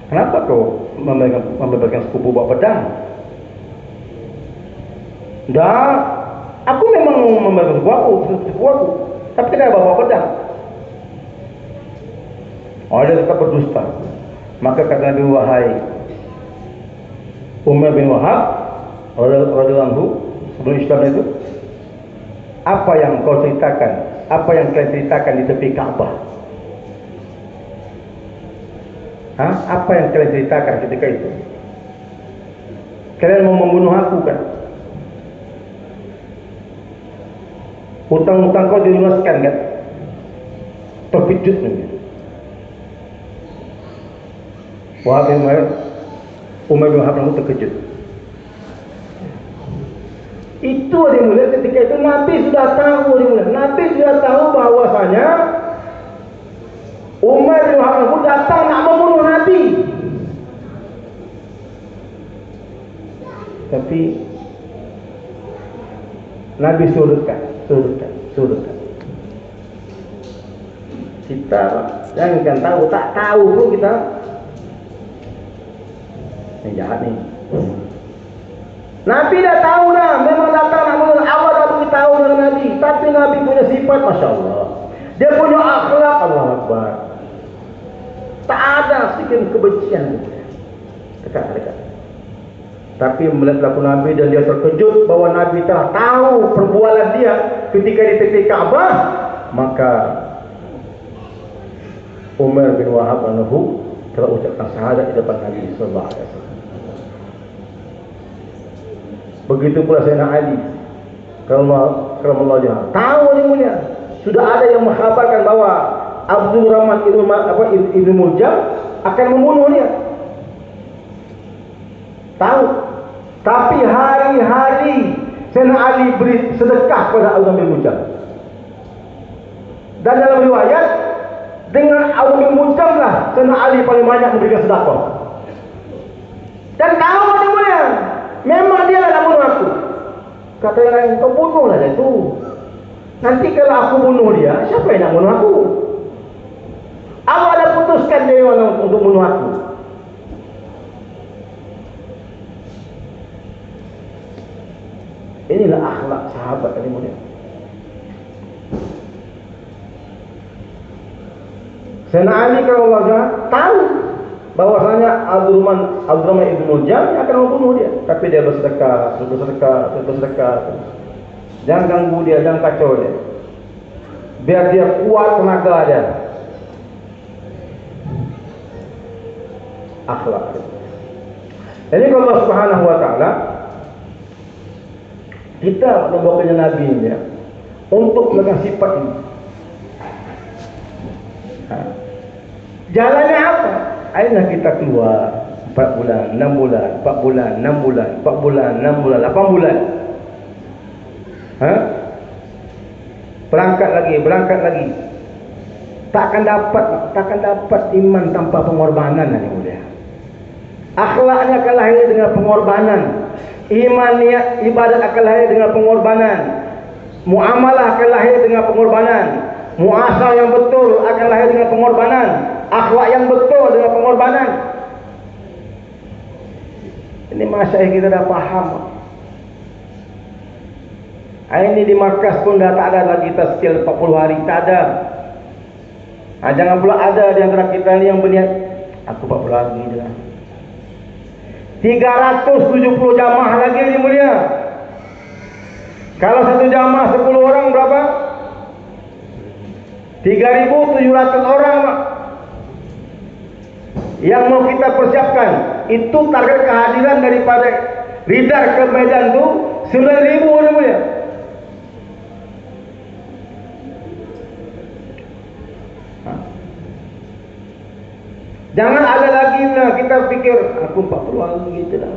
Kenapa kau membebaskan sepupu bawa pedang? Dah, aku memang mau membebaskan sepupu aku, tapi kenapa bawa pedang? Dia tetap berdusta. Maka kata Nabi, wahai Umar bin Wahab radhiyallahu anhu, sebelum Islam itu, apa yang kau ceritakan, apa yang kalian ceritakan di tepi Kaabah? Apa yang kalian ceritakan ketika itu? Kalian mau membunuh aku kan? Hutang-hutang kau dilunaskan kan? Terkejut nih. Umar bin Wahab terkejut. Itu dia mulai ketika itu Nabi sudah tahu Nabi sudah tahu bahwasanya Umar bin Khattab datang nak membunuh Nabi. Tapi Nabi suruh dekat. Kita jangan tahu, tak tahu pun kita. Ini jahat ni. Nabi dah tahu dah, memang datang nak membunuh. Awal dah beritahu dengan Nabi. Tapi Nabi punya sifat, Masya Allah. Dia punya akhlak, Allah Akbar. Tak ada sedikit kebencian. Dekat. Tapi melihat laku Nabi dan dia terkejut bahawa Nabi telah tahu perbualan dia ketika di tepi Kaabah, maka Umar bin Wahab anhu telah ucapkan syahadat di depan Nabi sallallahu alaihi wasallam. Begitu pula Sayyidina Ali karamallahu wajhahu. Tahu ni mulia, sudah ada yang mengkhabarkan bahawa Abdul Rahman Ibnu Muljam akan membunuh dia. Tahu. Tapi hari-hari Sayyidina Ali beri sedekah kepada Abdul bin Muljam. Dan dalam riwayat, dengan Abdul bin Muljam lah Sayyidina Ali paling banyak memberikan sedekah. Dan tahu dia mulia, memang dia lah nak bunuh aku. Kata yang lain, kau bunuhlah dia tu. Nanti kalau aku bunuh dia, siapa yang nak bunuh aku? Allah dah putuskan dia untuk bunuh aku. Inilah akhlak sahabat tadi mulia. Sayyidina Ali kalau Allah tahu bahwasanya Abdul Rahman Ibnu Muljam akan membunuh dia, tapi dia bersedekah. Jangan ganggu dia, jangan kacau dia. Biar dia kuat tenaga dia. Akhlak. Jadi Allah Subhanahu wa taala kita membawakannya Nabi ini untuk melakukan sifat ini. Jalannya apa? Ayolah kita keluar 4 bulan, 6 bulan, 4 bulan, 6 bulan, 4 bulan, 6 bulan, 8 bulan. Berangkat lagi. Takkan dapat iman tanpa pengorbanan ni mulia. Akhlaknya akan lahir dengan pengorbanan. Iman, niat, ibadat akan lahir dengan pengorbanan. Muamalah akan lahir dengan pengorbanan. Muasah yang betul akan lahir dengan pengorbanan. Akhlak yang betul dengan pengorbanan. Ini masyarakat kita dah faham. Ini di markas pun dah tak ada lagi tazkiyah 40 hari, tak ada. Jangan pula ada di antara kita ni yang berniat aku 40 hari je lah. 370 jamaah lagi ni mulia. Kalau satu jamaah 10 orang berapa? 3.700 orang Pak. Yang mau kita persiapkan. Itu target kehadiran daripada Ridar ke Medan tu 9.000 ni mulia. Jangan ada lagi lah kita fikir aku 40 hari gitu dah.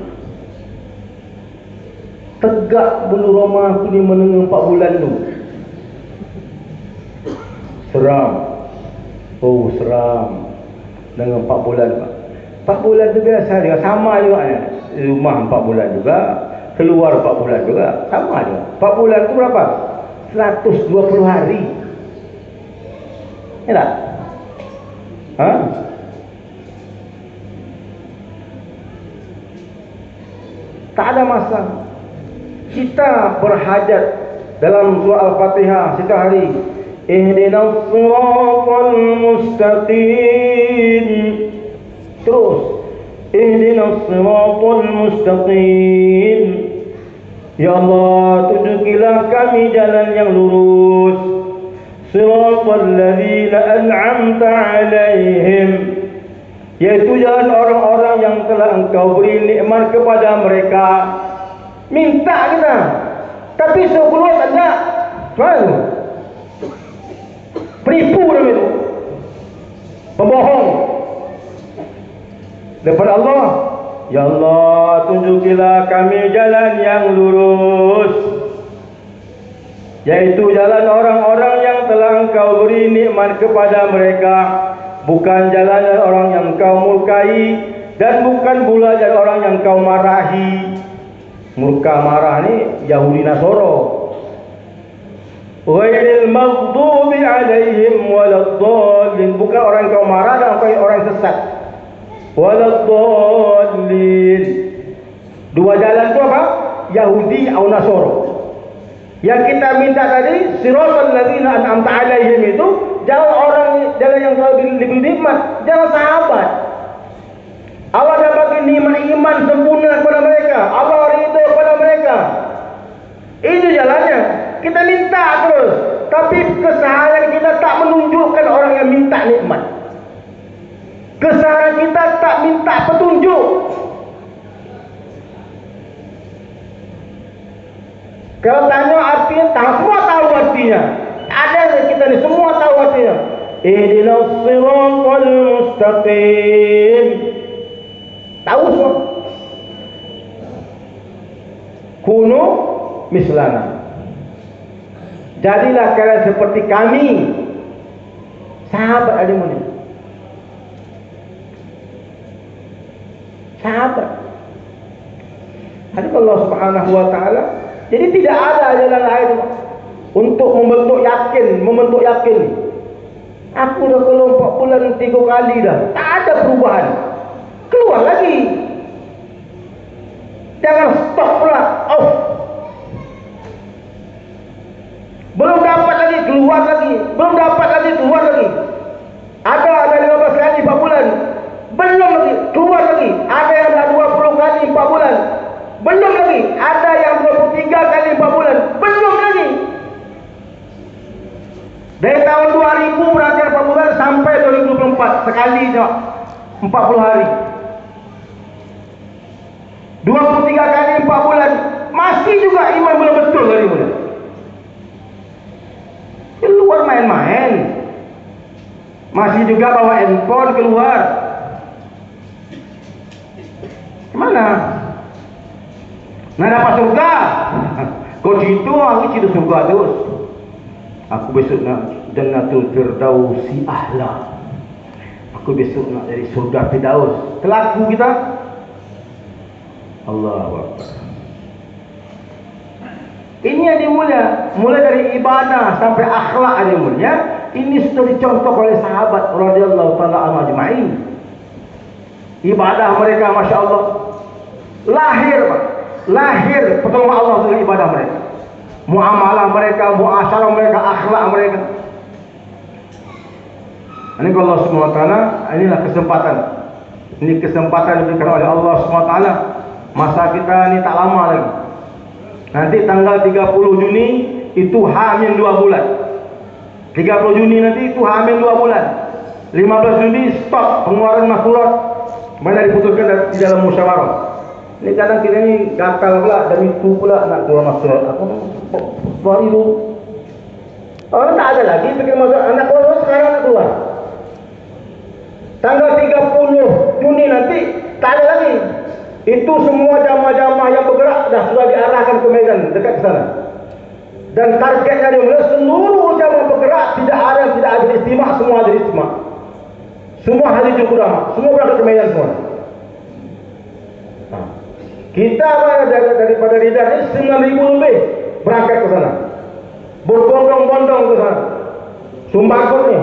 Tegak bulu Roma aku ni menengah 4 bulan tu. Seram. Oh seram. Dengan 4 bulan Pak. 4 bulan tu biasa dia, sama juga ya. Rumah 4 bulan juga, keluar 4 bulan juga, sama juga. 4 bulan tu berapa? 120 hari. Ya tak? Tak ada masa. Kita berhajat dalam surah Al-Fatihah setiap hari. Ihdinas siratal mustaqim. Terus. Ihdinas siratal mustaqim. Ya Allah, tunjukilah kami jalan yang lurus. Siratal ladzina an'amta 'alaihim. Yaitu jalan orang-orang yang telah engkau beri nikmat kepada mereka. Minta kita, tapi sekeluar tak ada. Tuan, penipu dalam itu, pembohong daripada Allah. Ya Allah, tunjukilah kami jalan yang lurus, yaitu jalan orang-orang yang telah engkau beri nikmat kepada mereka. bukan jalan orang yang kau murkai, dan bukan pula jalan orang yang kau marahi. Murka marah ni Yahudi Nasoro. Ghairil maghdubi alaihim waladdallin, bukan orang yang kau marah dan bukan orang yang sesat. Waladdallin. Dua jalan tu apa? Yahudi atau Nasoro. Yang kita minta tadi, siratal ladzina an'amta alaihim, itu jalan yang lebih nikmat, jalan sahabat. Allah dah bagi nikmat iman sempurna kepada mereka. Allah ridha kepada mereka. Itu jalannya. Kita minta terus, tapi keseharian kita tak menunjukkan orang yang minta nikmat. Keseharian kita tak minta petunjuk. Kalau tanya artinya, semua tahu artinya. Ada kita ni semua tahu artinya. Ihdinas siratal mustaqim. Tahu semua. Kunu mislana. Jadilah kalian seperti kami. Sahabat ada mulia. Sahabat. Hadis Allah Subhanahu wa taala. Jadi tidak ada jalan lain untuk membentuk yakin. Aku dah keluar 4 bulan 3 kali dah. Tak ada perubahan. Keluar lagi. Jangan stop pula. Belum dapat lagi, keluar lagi. Belum dapat lagi, keluar lagi. Ada 15 kali 4 bulan. Belum lagi, keluar lagi. Ada yang dah 20 kali 4 bulan. Belum lagi. Ada yang 23 kali 4 bulan. Belum lagi. Dari tahun 2000 berarti 4 bulan sampai 2024. Sekali je 40 hari. 23 kali 4 bulan. Masih juga iman belum betul dari mula. Keluar main-main. Masih juga bawa handphone keluar. Kemana? Nak dapat surga? Kau situ aku cerita surga terus. Aku besok nak Jannatul Firdausi Ahla. Aku besok nak dari surga Firdaus. Kelaku kita. Allahu Akbar. Ini yang dimulia, mulai dari ibadah sampai akhlak yang dimulia. Ini sudah dicontoh oleh sahabat radhiyallahu taala anhum ajma'in. Ibadah mereka Masya Allah lahir pertolongan Allah dengan ibadah mereka, muamalah mereka, muasyarah mereka, akhlak mereka. Ini Allah Subhanahu wa taala, inilah kesempatan. Ini kesempatan diberikan oleh Allah Subhanahu wa taala. Masa kita ni tak lama lagi. Nanti tanggal 30 Juni itu hamil 2 bulan. 30 Juni nanti itu hamil 2 bulan. 15 Juni stop pengeluaran masyarakat. Mana diputuskan di dalam musyawarah. Ini kadang kita ni gatal pula dan itu pula nak keluar masyarakat. Baru itu. Orang tak ada lagi fikir masyarakat. Anak keluar sekarang nak keluar. Tanggal 30 Juni nanti tak ada lagi. Itu semua jamaah-jamaah yang bergerak sudah diarahkan ke Medan dekat ke sana. Dan targetnya dia seluruh jamaah bergerak, tidak ada istimewa, semua ada istimewa. Semua hari Jumat, semua berangkat ke Medan semua. Kita daripada Riyadh ini 9,000 lebih berangkat ke sana. Berbondong-bondong ke sana. Sumbangkut ni.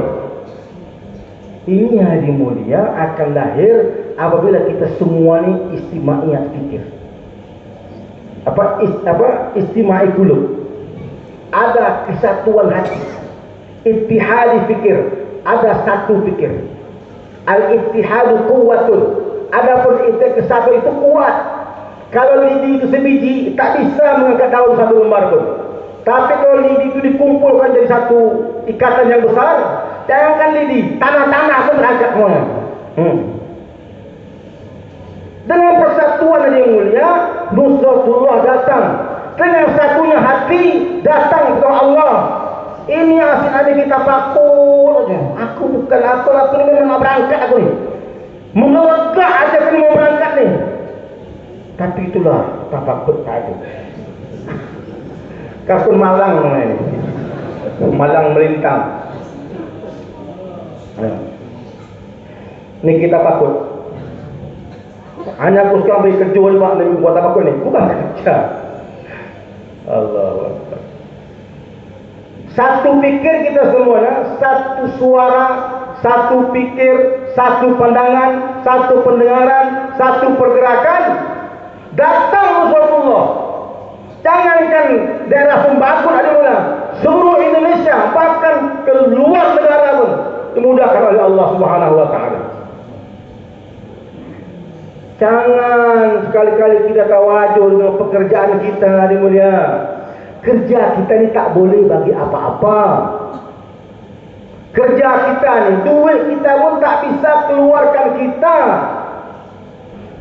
Ini hari mulia akan lahir apabila kita semua ni istimaiyah fikir. Istimai qulub. Ada kesatuan hati. Ittihadi fikir. Ada satu fikir. Al-ittihadu quwwatun. Adapun kesatu itu kuat. Kalau lidi itu sebiji, tak bisa mengangkat daun satu lembar pun. Tapi kalau lidi itu dikumpulkan jadi satu ikatan yang besar, jangankan lidi, tanah-tanah pun terangkat semuanya. Dengan persatuan yang mulia, Nusratullah datang. Dengan satunya hati, datang kepada Allah. Ini asyik ada kita pakul saja. Aku bukan aku ni memang nak berangkat aku ni. Mengelegak aja aku mau berangkat ni. Tapi itulah tafakkur tadi. Kapun Malang namanya ini. Malang melintang. Ni kita takut. Hanya aku sekarang beri kerja ni Pak, ni buat apa aku ni? Bukan kerja. Allahu Akbar. Satu fikir kita semuanya, satu suara, satu fikir, satu pandangan, satu pendengaran, satu pergerakan. Datang Rasulullah. Jangankan daerah Sembakun ada mana, seluruh Indonesia, bahkan ke luar negara pun dimudahkan oleh Allah Subhanahu wa taala. Jangan sekali-kali kita tawaduk dengan pekerjaan kita, adik mulia. Kerja kita ni tak boleh bagi apa-apa. Kerja kita ni, duit kita pun tak bisa keluarkan kita.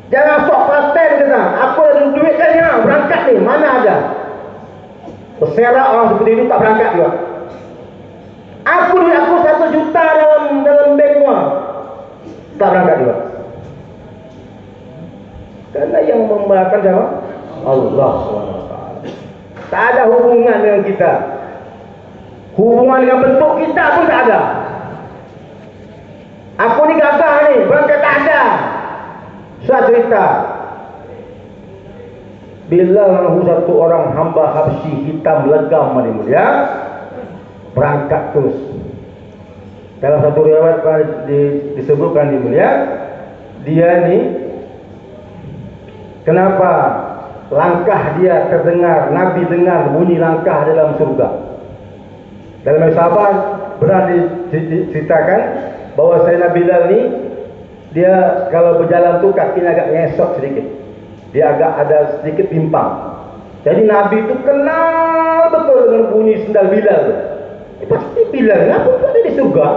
Jangan sok paten kita. Aku ada duit kan ya, berangkat ni, mana ada. Berserak orang seperti ini tak berangkat juga. Aku 1 juta dalam bank semua, tak berangkat juga. Karena yang membahayakan siapa? Allah SWT. Tak ada hubungan dengan kita. Hubungan dengan bentuk kita pun tak ada. Aku ni gagah ni, berangkat tak ada. Saya cerita, bila satu orang hamba Habsyi hitam legam ni mulia, berangkat terus. Dalam satu riwayat disebutkan di mulia, dia ni kenapa langkah dia terdengar, Nabi dengar bunyi langkah dalam surga. Dalam sahabat pernah diceritakan bahawa Sayyidina Bilal ni, dia kalau berjalan tu kakinya agak ngesot sedikit, dia agak ada sedikit pimpang. Jadi Nabi tu kenal betul dengan bunyi sendal Bilal tu. Pasti Bilal, kenapa tu ada di surga?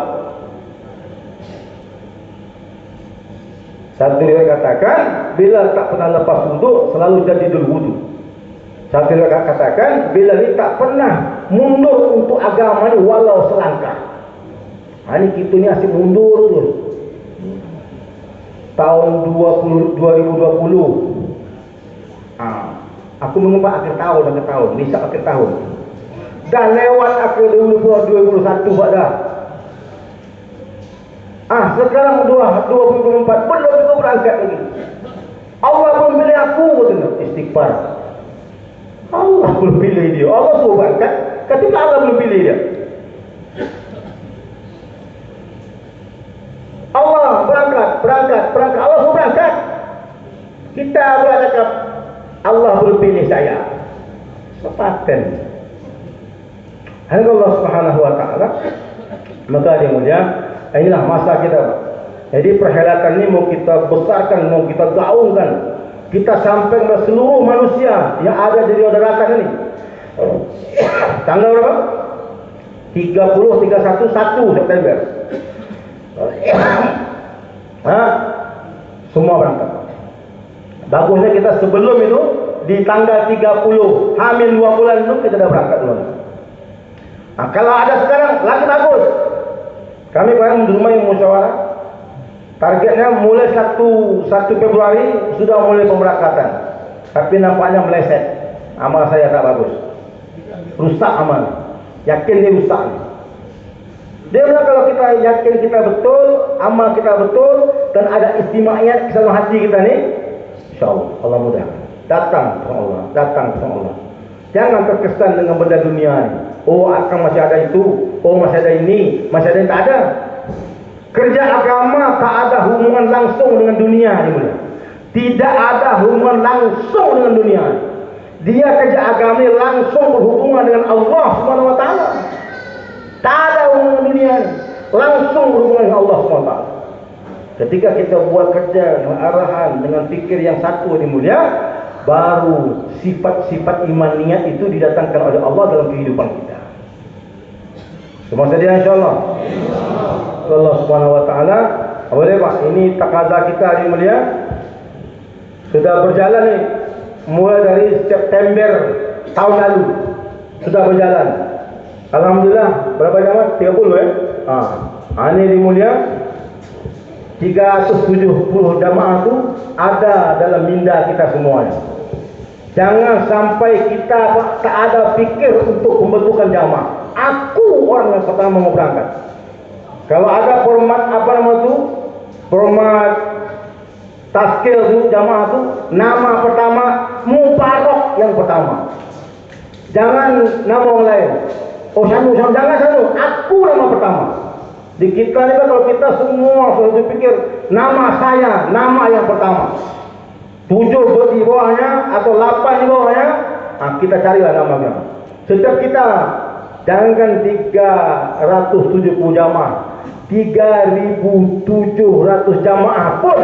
Satu dia katakan, Bilal tak pernah lepas wuduk, selalu jadidul wuduk. Satu dia katakan, Bilal ni tak pernah mundur untuk agama ni walau selangkah. Ini kita ni asyik mundur tu. Tahun 2020, aku mengumpat akhir tahun, nisab akhir tahun. Dah lewat akhir 2021 buat dah. Sekarang 2024 belum juga berangkat lagi. Allah belum pilih aku, istighfar. Allah belum pilih dia. Allah suruh berangkat, ketika Allah belum pilih dia. Allah berangkat. Allah suruh berangkat. Kita bercakap, Allah belum pilih saya. Sepaten. Allah Subhanahu wa taala. Maka dia mulia, inilah masa kita. Jadi perhelatan ini mau kita besarkan, mau kita gaungkan, kita sampai kepada seluruh manusia yang ada di luar daratan ini. Tanggal berapa? 30, 31, 1 September. Semua berangkat. Bagusnya kita sebelum itu di tanggal 30 hamil 2 bulan itu kita dah berangkat dulu. Kalau ada sekarang lagi bagus. Kami kemarin di rumah yang musyawarah, targetnya mulai 1 Februari sudah mulai pemberangkatan. Tapi nampaknya meleset. Amal saya tak bagus. Rusak amal. Yakin dia rusak. Dia bilang kalau kita yakin kita betul, amal kita betul, dan ada istimewaiyat dalam hati kita ni, insyaAllah Allah mudah. Datang ke Allah. Jangan terkesan dengan benda dunia ni. Oh, akan masih ada itu. Oh, masih ada ini. Masih ada yang tak ada. Kerja agama tak ada hubungan langsung dengan dunia ni. Tidak ada hubungan langsung dengan dunia. Dia kerja agama ni langsung berhubungan dengan Allah Subhanahu wa taala. Tak ada hubungan dunia ni. Langsung berhubungan dengan Allah Subhanahu wa taala. Ketika kita buat kerja dengan arahan, dengan fikir yang satu ni mulia, baru sifat-sifat iman niat itu didatangkan oleh Allah dalam kehidupan kita. Semua sedia insyaAllah. Allah Subhanahu wa taala. Boleh Pak, ini takaza kita hari mulia sudah berjalan ni mulai dari September tahun lalu sudah berjalan. Alhamdulillah, berapa jamaah? 30 ini di mulia 370 jamaah itu ada dalam minda kita semuanya. Jangan sampai kita tak ada fikir untuk pembentukan jamaah. Aku orang yang pertama mau berangkat. Kalau ada format apa nama itu, Format taskil tu jamaah tu, nama pertama Mubarak yang pertama. Jangan nama orang lain. Oh Sanu, jangan Sanu, aku nama pertama. Di kita ni kan, kalau kita semua sudah fikir nama saya, nama yang pertama. 7 di bawahnya atau 8 di bawahnya, kita carilah namanya. Setiap kita, jangankan 370 jamaah, 3.700 jamaah pun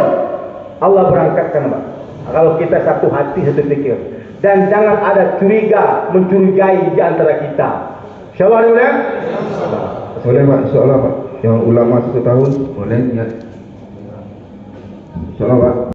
Allah berangkatkan, Pak. Kalau kita satu hati, satu fikir. Dan jangan ada curiga, mencurigai di antara kita. InsyaAllah ni boleh? Boleh Pak, insyaAllah Pak. Yang ulama 1 tahun boleh niat. InsyaAllah Pak.